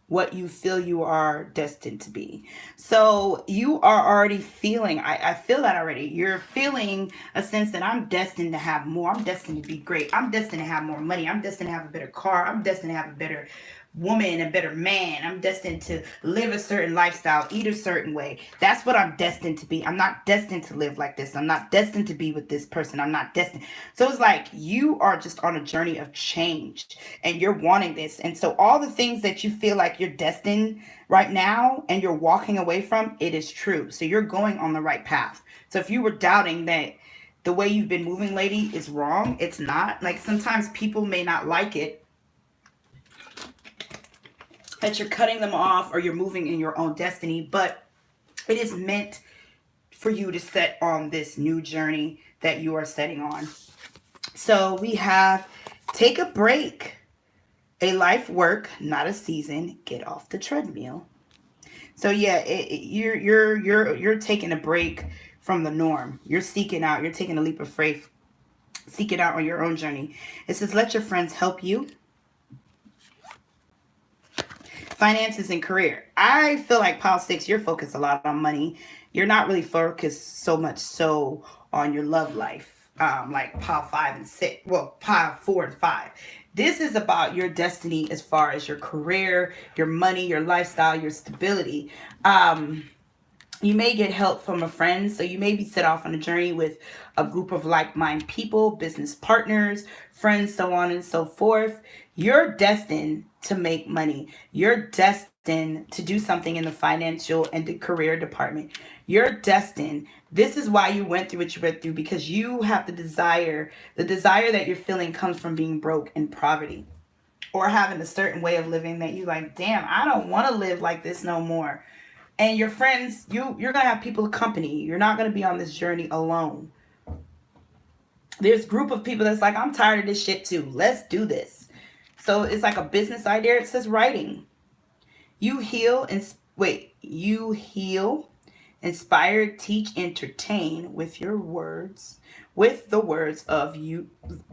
what you feel you are destined to be. So you are already feeling, I feel that already. You're feeling a sense that I'm destined to have more. I'm destined to be great. I'm destined to have more money. I'm destined to have a better car. I'm destined to have a better woman, a better man. I'm destined to live a certain lifestyle, eat a certain way. That's what I'm destined to be. I'm not destined to live like this. I'm not destined to be with this person. I'm not destined. So it's like you are just on a journey of change and you're wanting this. And so all the things that you feel like you're destined right now and you're walking away from, it is true. So you're going on the right path. So if you were doubting that the way you've been moving, lady, is wrong, it's not. Like sometimes people may not like it, that you're cutting them off or you're moving in your own destiny, but it is meant for you to set on this new journey that you are setting on. So we have take a break, a life work, not a season, get off the treadmill. So yeah, you're taking a break from the norm. You're seeking out, you're taking a leap of faith, seek it out on your own journey. It says let your friends help you. Finances and career. I feel like Pile 6, you're focused a lot on money. You're not really focused so much so on your love life. Like Pile 5 and 6. Well, Pile 4 and 5. This is about your destiny as far as your career, your money, your lifestyle, your stability. You may get help from a friend, so you may be set off on a journey with a group of like-minded people, business partners, friends, so on and so forth. You're destined to make money. You're destined to do something in the financial and the career department. You're destined. This is why you went through what you went through, because you have the desire. The desire that you're feeling comes from being broke in poverty or having a certain way of living that you like, damn, I don't want to live like this no more. And your friends, you're going to have people accompany you. You're not going to be on this journey alone. There's a group of people that's like, I'm tired of this shit too. Let's do this. So it's like a business idea. It says writing. You heal and you heal, inspire, teach, entertain with your words, with the words of you.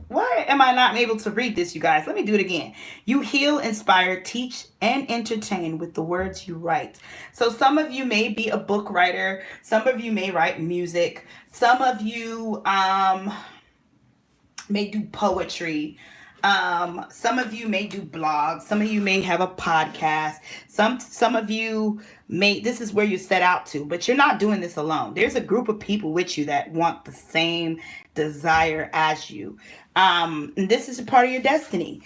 Why am I not able to read this, you guys? Let me do it again. You heal, inspire, teach, and entertain with the words you write. So some of you may be a book writer. Some of you may write music. Some of you may do poetry. Some of you may do blogs. Some of you may have a podcast. Some of you may, this is where you set out to, but you're not doing this alone. There's a group of people with you that want the same desire as you. And this is a part of your destiny.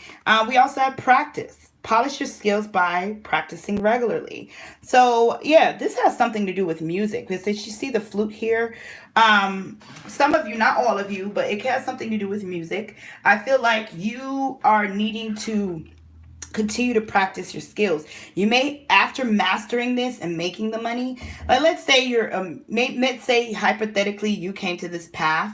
We also have practice. Polish your skills by practicing regularly. So yeah, this has something to do with music, because you see the flute here. Some of you, not all of you, but it has something to do with music. I feel like you are needing to continue to practice your skills. You may, after mastering this and making the money, let's say let's say hypothetically you came to this path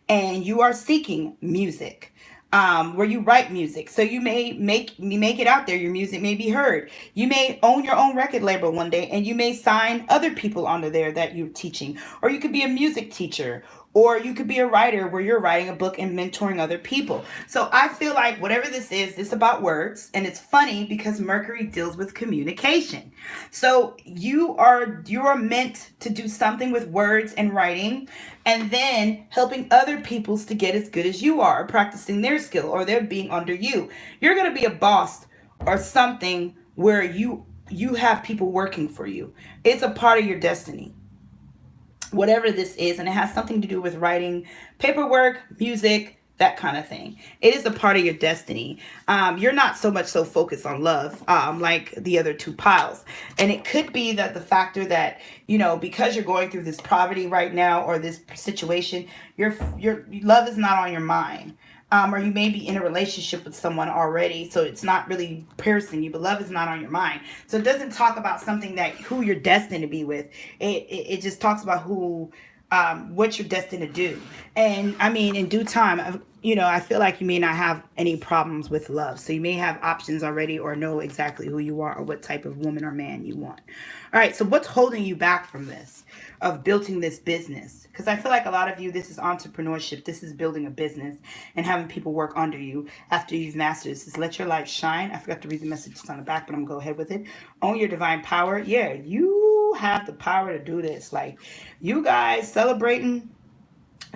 and you are seeking music, where you write music. So you make it out there. Your music may be heard. You may own your own record label one day, and you may sign other people onto there that you're teaching. Or you could be a music teacher, or you could be a writer where you're writing a book and mentoring other people. So I feel like whatever this is about words. And it's funny because Mercury deals with communication. So you are meant to do something with words and writing, and then helping other people's to get as good as you are, practicing their skill, or they're being under you. You're going to be a boss or something where you have people working for you. It's a part of your destiny, whatever this is, and it has something to do with writing, paperwork, music, that kind of thing. It is a part of your destiny. You're not so much so focused on love, like the other two piles. And it could be that the factor that, because you're going through this poverty right now, or this situation, your love is not on your mind. Or you may be in a relationship with someone already, so it's not really piercing you, but love is not on your mind. So it doesn't talk about something who you're destined to be with. It just talks about what you're destined to do. And I mean, in due time, I feel like you may not have any problems with love. So you may have options already, or know exactly who you are, or what type of woman or man you want. All right. So what's holding you back from this, of building this business? Because I feel like a lot of you, this is entrepreneurship. This is building a business and having people work under you after you've mastered this. Is let your light shine. I forgot to read the message on the back, but I'm going to go ahead with it. Own your divine power. Yeah, you have the power to do this. Like, you guys celebrating,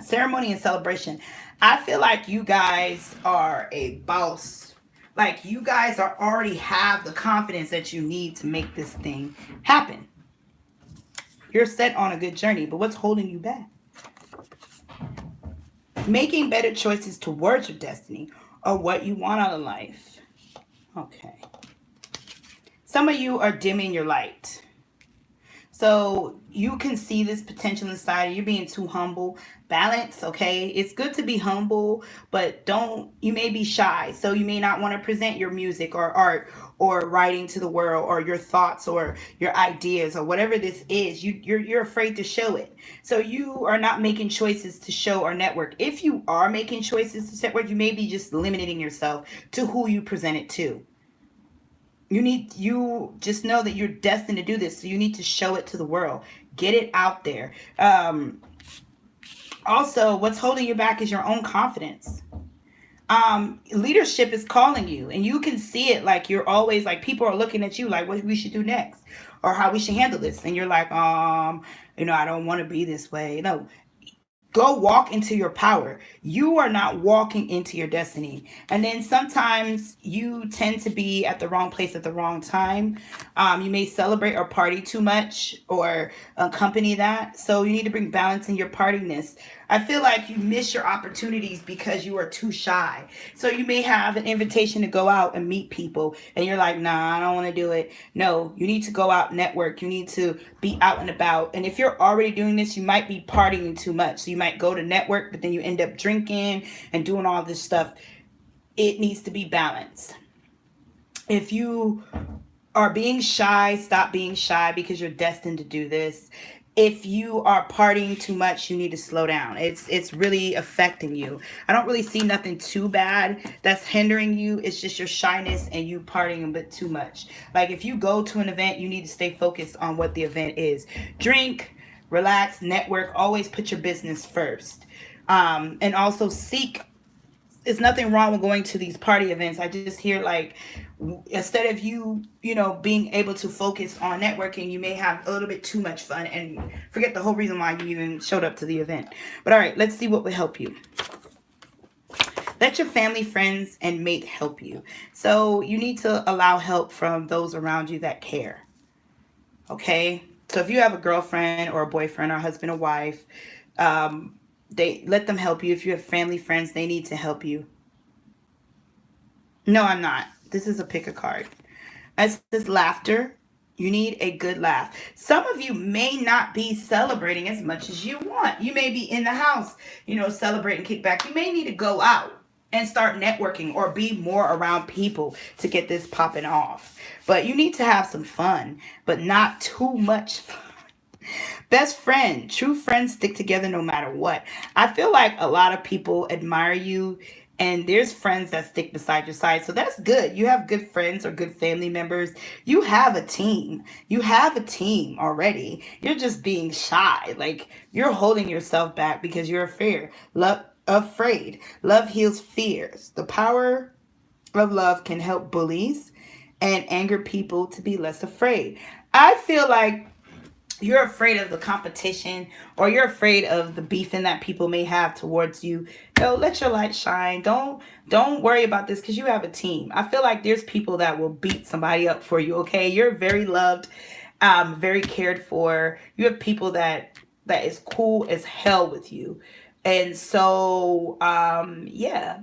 ceremony and celebration. I feel like you guys are a boss. Like, you guys already have the confidence that you need to make this thing happen. You're set on a good journey, but what's holding you back? Making better choices towards your destiny, or what you want out of life. Okay. Some of you are dimming your light. So you can see this potential inside. You're being too humble. Balance, okay? It's good to be humble, but you may be shy. So you may not want to present your music or art or writing to the world, or your thoughts or your ideas, or whatever this is. You're afraid to show it. So you are not making choices to show or network. If you are making choices to network, you may be just limiting yourself to who you present it to. You just know that you're destined to do this. So you need to show it to the world. Get it out there. Also, what's holding you back is your own confidence. Leadership is calling you, and you can see it. Like, you're always like, people are looking at you like what we should do next, or how we should handle this. And you're like, I don't want to be this way. No. Go walk into your power. You are not walking into your destiny. And then sometimes you tend to be at the wrong place at the wrong time. You may celebrate or party too much, or accompany that. So you need to bring balance in your partiness. I feel like you miss your opportunities because you are too shy. So you may have an invitation to go out and meet people, and you're like, nah, I don't want to do it. No, you need to go out, network. You need to be out and about. And if you're already doing this, you might be partying too much. So you might go to network, but then you end up drinking and doing all this stuff. It needs to be balanced. If you are being shy, stop being shy, because you're destined to do this. if you are partying too much, you need to slow down. It's really affecting you. I don't really see nothing too bad that's hindering you. It's just your shyness and you partying a bit too much. Like if you go to an event, you need to stay focused on what the event is. Drink, relax, network, always put your business first. And also seek, there's nothing wrong with going to these party events. I just hear like instead of being able to focus on networking, you may have a little bit too much fun and forget the whole reason why you even showed up to the event. But all right, let's see what will help you. Let your family, friends, and mate help you. So you need to allow help from those around you that care. Okay? So if you have a girlfriend or a boyfriend or husband or wife, they let them help you. If you have family, friends, they need to help you. No, I'm not. This is a pick a card. It says laughter. You need a good laugh. Some of you may not be celebrating as much as you want. You may be in the house, celebrating kickback. You may need to go out and start networking or be more around people to get this popping off. But you need to have some fun, but not too much fun. Best friend. True friends stick together no matter what. I feel like a lot of people admire you and there's friends that stick beside your side. So that's good. You have good friends or good family members. You have a team. You have a team already. You're just being shy. Like you're holding yourself back because you're afraid. Love heals fears. The power of love can help bullies and anger people to be less afraid. I feel like you're afraid of the competition or you're afraid of the beefing that people may have towards you. Let your light shine. Don't worry about this because you have a team. I feel like there's people that will beat somebody up for you. Okay, you're very loved, very cared for. You have people that is cool as hell with you, and so yeah,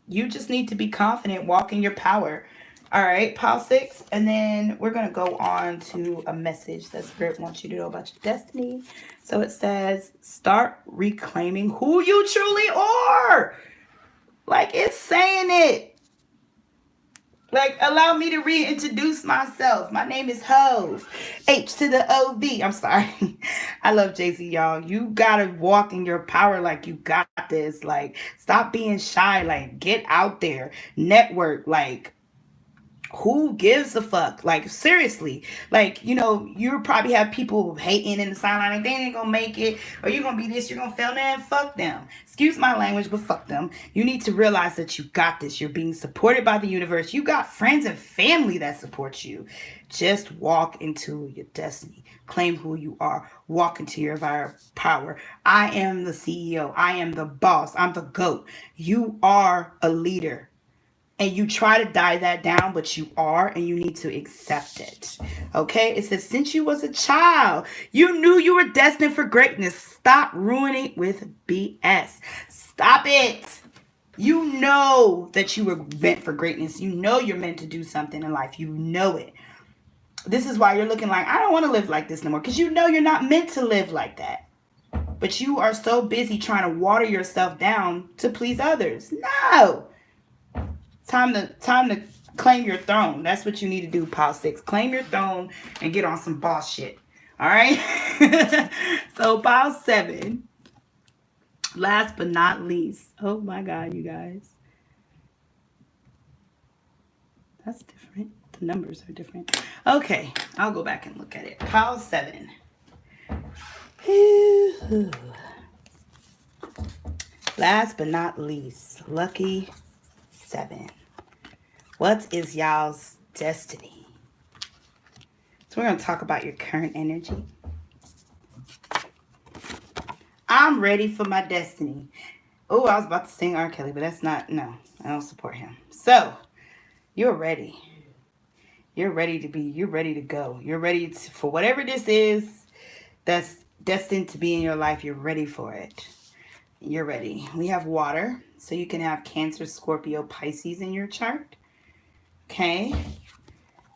you just need to be confident, walk in your power. All right, pile 6. And then we're going to go on to a message that Spirit wants you to know about your destiny. So it says, start reclaiming who you truly are. Like it's saying it. Like, allow me to reintroduce myself. My name is Hove. H to the O-V. I'm sorry. I love Jay-Z, y'all. You got to walk in your power like you got this. Like, stop being shy. Like, get out there. Network. Like, who gives a fuck? Like seriously, like you probably have people hating in the sideline like they ain't gonna make it, or you're gonna be this, you're gonna fail. Man, fuck them. Excuse my language, but fuck them. You need to realize that you got this. You're being supported by the universe. You got friends and family that support you. Just walk into your destiny. Claim who you are. Walk into your power. I am the CEO. I am the boss. I'm the GOAT. You are a leader. And you try to die that down, but you are, and you need to accept it. Okay? It says, since you was a child, you knew you were destined for greatness. Stop ruining it with BS. Stop it. You know that you were meant for greatness. You know you're meant to do something in life. You know it. This is why you're looking like, I don't want to live like this no more. Because you know you're not meant to live like that. But you are so busy trying to water yourself down to please others. No. Time to claim your throne. That's what you need to do, pile 6. Claim your throne and get on some boss shit. All right? So pile 7. Last but not least. Oh my God, you guys. That's different. The numbers are different. Okay, I'll go back and look at it. Pile 7. Last but not least. Lucky 7. What is y'all's destiny? So we're going to talk about your current energy. I'm ready for my destiny. Oh, I was about to sing R. Kelly, but that's not, no, I don't support him. So, you're ready. You're ready to go. You're ready for whatever this is that's destined to be in your life. You're ready for it. You're ready. We have water, so you can have Cancer, Scorpio, Pisces in your chart. Okay.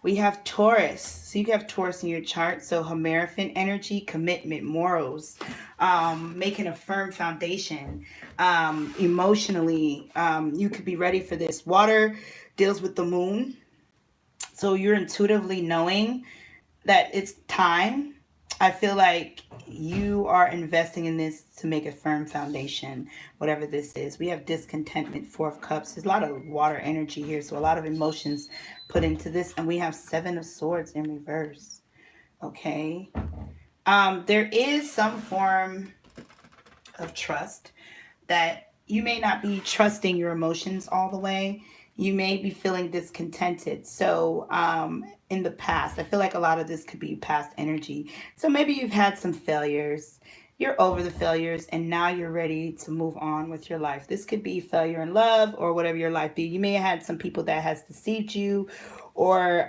We have Taurus. So you have Taurus in your chart. So Hierophant energy, commitment, morals, making a firm foundation. Emotionally, you could be ready for this. Water deals with the moon. So you're intuitively knowing that it's time. I feel like you are investing in this to make a firm foundation, whatever this is. We have discontentment, Four of Cups. There's a lot of water energy here, so a lot of emotions put into this. And we have Seven of Swords in reverse. Okay. There is some form of trust that you may not be trusting your emotions all the way. You may be feeling discontented. So, in the past, I feel like a lot of this could be past energy. So, maybe you've had some failures. You're over the failures and now you're ready to move on with your life. This could be failure in love or whatever your life be. You may have had some people that has deceived you or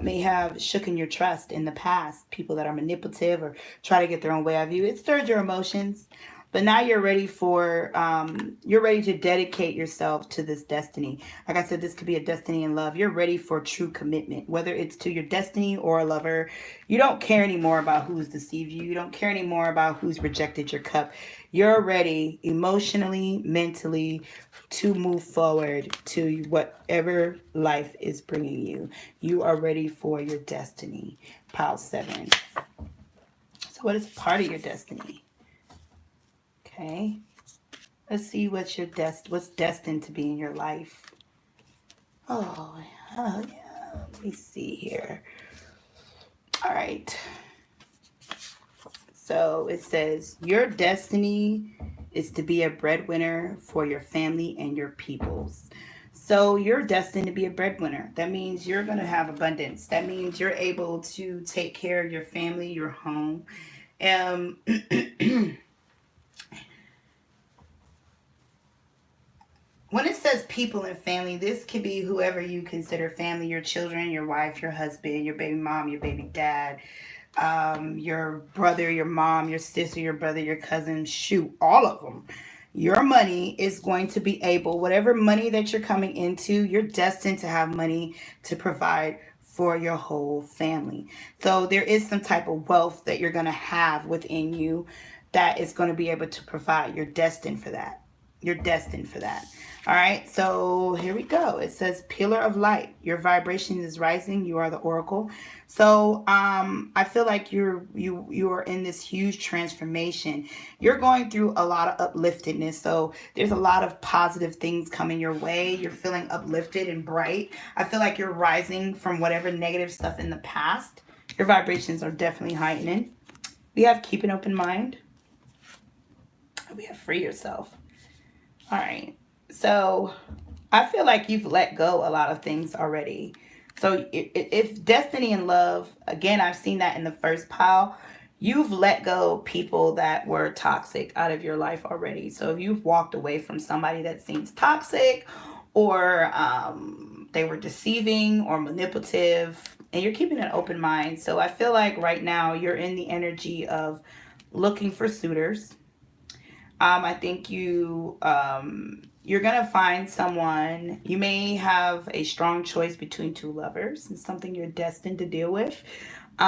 may have shooken your trust in the past. People that are manipulative or try to get their own way of you. It stirred your emotions. But now you're ready to dedicate yourself to this destiny. Like I said, this could be a destiny in love. You're ready for true commitment, whether it's to your destiny or a lover. You don't care anymore about who's deceived you. You don't care anymore about who's rejected your cup. You're ready emotionally, mentally to move forward to whatever life is bringing you. You are ready for your destiny. Pile 7. So what is part of your destiny? Okay. Let's see what's destined to be in your life. Oh yeah. Let me see here. All right. So it says your destiny is to be a breadwinner for your family and your peoples. So you're destined to be a breadwinner. That means you're going to have abundance. That means you're able to take care of your family, your home. Um When it says people and family, this could be whoever you consider family, your children, your wife, your husband, your baby mom, your baby dad, your brother, your mom, your sister, your brother, your cousin, shoot, all of them. Your money is going to be able, whatever money that you're coming into, you're destined to have money to provide for your whole family. So there is some type of wealth that you're going to have within you that is going to be able to provide. You're destined for that. You're destined for that. All right, so here we go. It says pillar of light. Your vibration is rising. You are the oracle. So I feel like you are in this huge transformation. You're going through a lot of upliftedness. So there's a lot of positive things coming your way. You're feeling uplifted and bright. I feel like you're rising from whatever negative stuff in the past. Your vibrations are definitely heightening. We have keep an open mind. We have free yourself. All right. So I feel like you've let go a lot of things already. So if destiny and love, again, I've seen that in the first pile. You've let go people that were toxic out of your life already. So if you've walked away from somebody that seems toxic or they were deceiving or manipulative and you're keeping an open mind. So I feel like right now you're in the energy of looking for suitors. I think you're gonna find someone. You may have a strong choice between two lovers. It's something you're destined to deal with. No,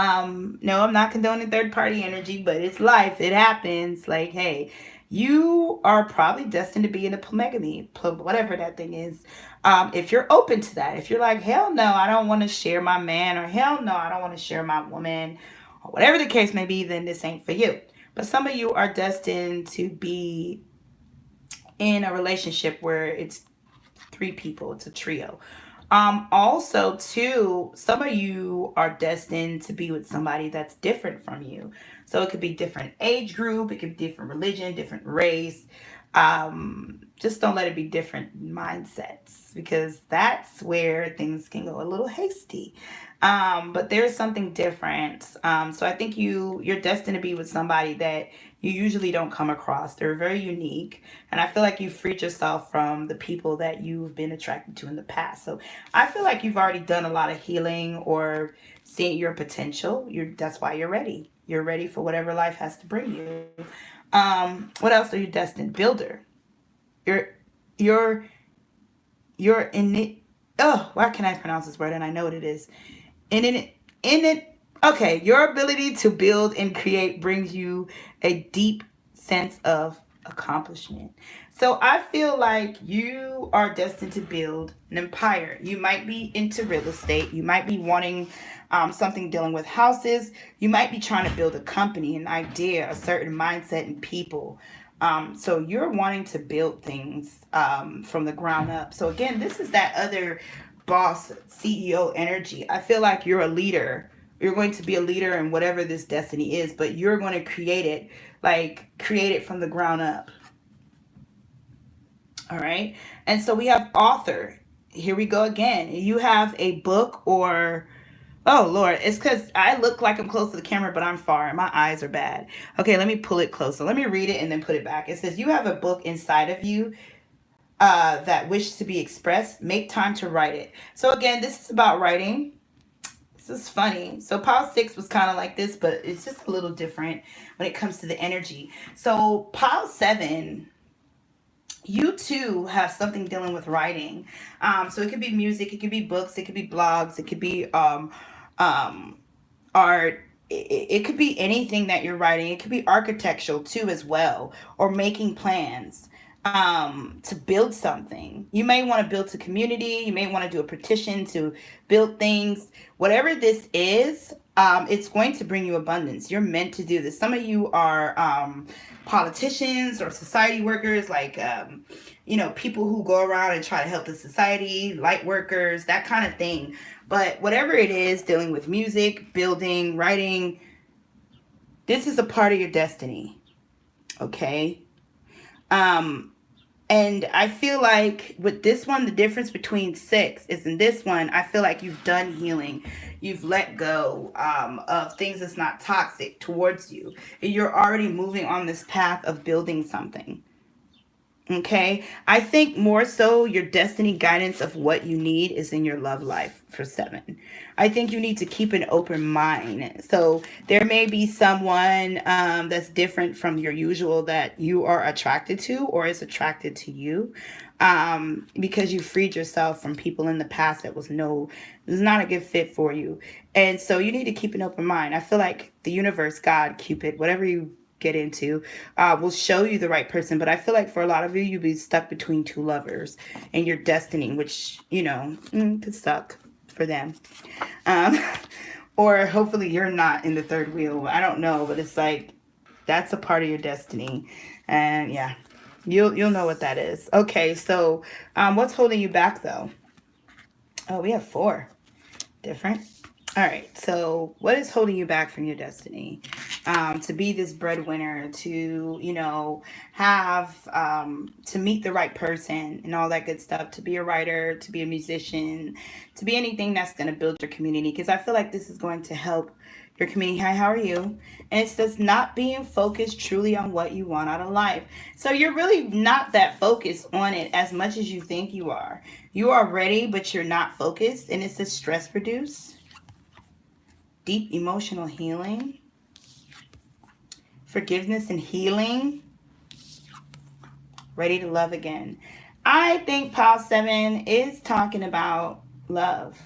I'm not condoning third party energy, but it's life. It happens. Like, hey, you are probably destined to be in a polygamy, whatever that thing is. If you're open to that, if you're like, hell no, I don't want to share my man, or hell no, I don't want to share my woman, or whatever the case may be, then this ain't for you. But some of you are destined to be in a relationship where it's 3 people, it's a trio. Also, too, some of you are destined to be with somebody that's different from you. So it could be different age group, it could be different religion, different race. Just don't let it be different mindsets because that's where things can go a little hasty. But there's something different. So I think you're destined to be with somebody that you usually don't come across. They're very unique. And I feel like you freed yourself from the people that you've been attracted to in the past. So I feel like you've already done a lot of healing or seeing your potential. That's why you're ready. You're ready for whatever life has to bring you. What else are you destined? Builder. You're you're you're in it. Oh, why can I pronounce this word? And I know what it is. In it. Okay, your ability to build and create brings you a deep sense of accomplishment. So I feel like you are destined to build an empire. You might be into real estate. You might be wanting something dealing with houses. You might be trying to build a company, an idea, a certain mindset and people. So you're wanting to build things from the ground up. So again, this is that other boss CEO energy. I feel like you're a leader. You're going to be a leader in whatever this destiny is, but you're going to create it from the ground up. All right. And so we have author. Here we go again. You have a book or, oh Lord, it's because I look like I'm close to the camera, but I'm far and my eyes are bad. Okay, let me pull it closer. Let me read it and then put it back. It says, you have a book inside of you that wishes to be expressed. Make time to write it. So again, this is about writing. This is funny. So pile 6 was kind of like this, but it's just a little different when it comes to the energy. So pile 7, you too have something dealing with writing. So it could be music, it could be books, it could be blogs, it could be art. It could be anything that you're writing. It could be architectural too as well, or making plans to build something. You may want to build a community. You may want to do a petition to build things. Whatever this is, it's going to bring you abundance. You're meant to do this. Some of you are politicians or society workers, like people who go around and try to help the society, light workers, that kind of thing. But whatever it is, dealing with music, building, writing, this is a part of your destiny. Okay. And I feel like with this one, the difference between 6 is in this one, I feel like you've done healing. You've let go of things that's not toxic towards you. You're already moving on this path of building something. Okay. I think more so your destiny guidance of what you need is in your love life for 7. I think you need to keep an open mind. So there may be someone that's different from your usual that you are attracted to or is attracted to you because you freed yourself from people in the past that was not a good fit for you. And so you need to keep an open mind. I feel like the universe, God, Cupid, whatever you get into will show you the right person, but I feel like for a lot of you, you'll be stuck between 2 lovers and your destiny, which could suck for them, or hopefully you're not in the third wheel. I don't know, but it's like that's a part of your destiny, and yeah, you'll know what that is. Okay, so what's holding you back though? Oh, we have 4 different. All right, so what is holding you back from your destiny? To be this breadwinner, to, have, to meet the right person and all that good stuff, to be a writer, to be a musician, to be anything that's going to build your community. Because I feel like this is going to help your community. Hi, how are you? And it says not being focused truly on what you want out of life. So you're really not that focused on it as much as you think you are. You are ready, but you're not focused. And it says stress reduce. Deep emotional healing, forgiveness and healing, ready to love again. I think pile 7 is talking about love.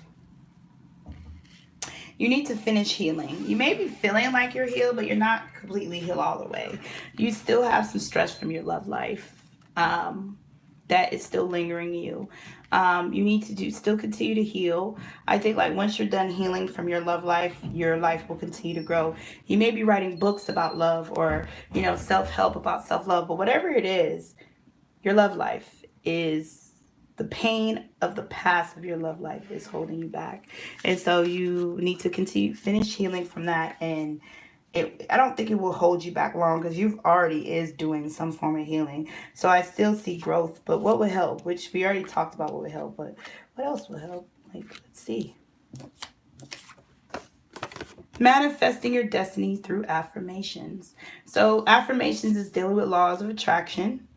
You need to finish healing. You may be feeling like you're healed, but you're not completely healed all the way. You still have some stress from your love life that is still lingering you. You need to still continue to heal. I think like once you're done healing from your life will continue to grow. You may be writing books about love or, self-help about self-love, but whatever it is, your love life is the pain of the past of your love life is holding you back. And so you need to finish healing from that. And I don't think it will hold you back long because you've already is doing some form of healing. So I still see growth, but what would help? Which we already talked about what would help, but what else would help? Let's see. Manifesting your destiny through affirmations. So affirmations is dealing with laws of attraction.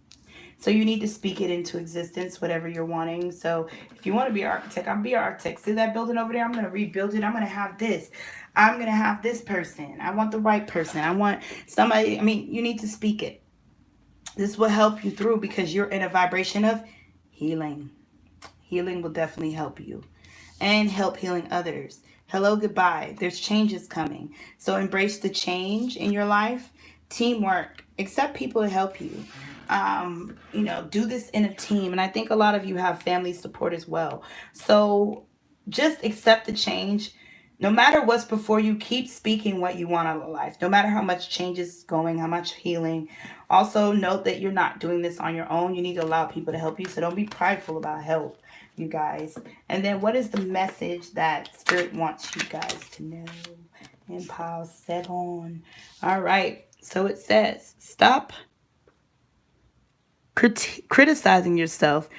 So you need to speak it into existence, whatever you're wanting. So if you want to be an architect, I'm be an architect. See that building over there? I'm going to rebuild it. I'm going to have this. I'm going to have this person. I want the right person. I want somebody. You need to speak it. This will help you through because you're in a vibration of healing. Healing will definitely help you and help healing others. Hello, goodbye. There's changes coming. So embrace the change in your life. Teamwork accept people to help you. Do this in a team. And I think a lot of you have family support as well. So just accept the change. No matter what's before you, keep speaking what you want out of life. No matter how much change is going, how much healing. Also, note that you're not doing this on your own. You need to allow people to help you. So don't be prideful about help, you guys. And then what is the message that Spirit wants you guys to know? And pile 7. All right. So it says, stop criticizing yourself.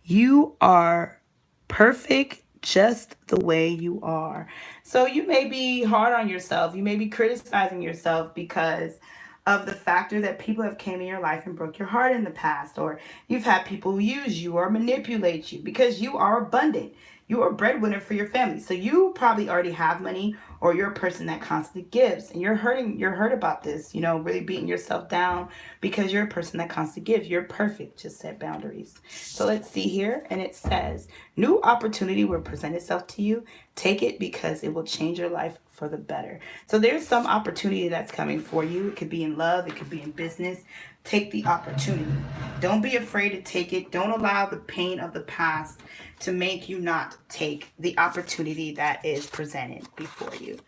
You are perfect just the way you are. So you may be hard on yourself. You may be criticizing yourself because of the factor that people have came in your life and broke your heart in the past, or you've had people use you or manipulate you because you are abundant. You are a breadwinner for your family. So you probably already have money, or you're a person that constantly gives, and you're hurt about this, really beating yourself down because you're a person that constantly gives. You're perfect. Just set boundaries. So let's see here. And it says, new opportunity will present itself to you. Take it because it will change your life for the better. So there's some opportunity that's coming for you. It could be in love. It could be in business. Take the opportunity. Don't be afraid to take it. Don't allow the pain of the past to make you not take the opportunity that is presented before you.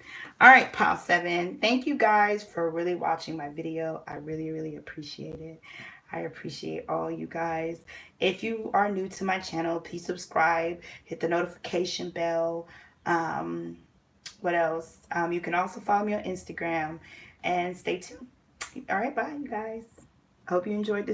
All right, pile 7. Thank you guys for really watching my video. I really, really appreciate it. I appreciate all you guys. If you are new to my channel, please subscribe. Hit the notification bell. What else? You can also follow me on Instagram. And stay tuned. All right, bye, you guys. Hope you enjoyed this.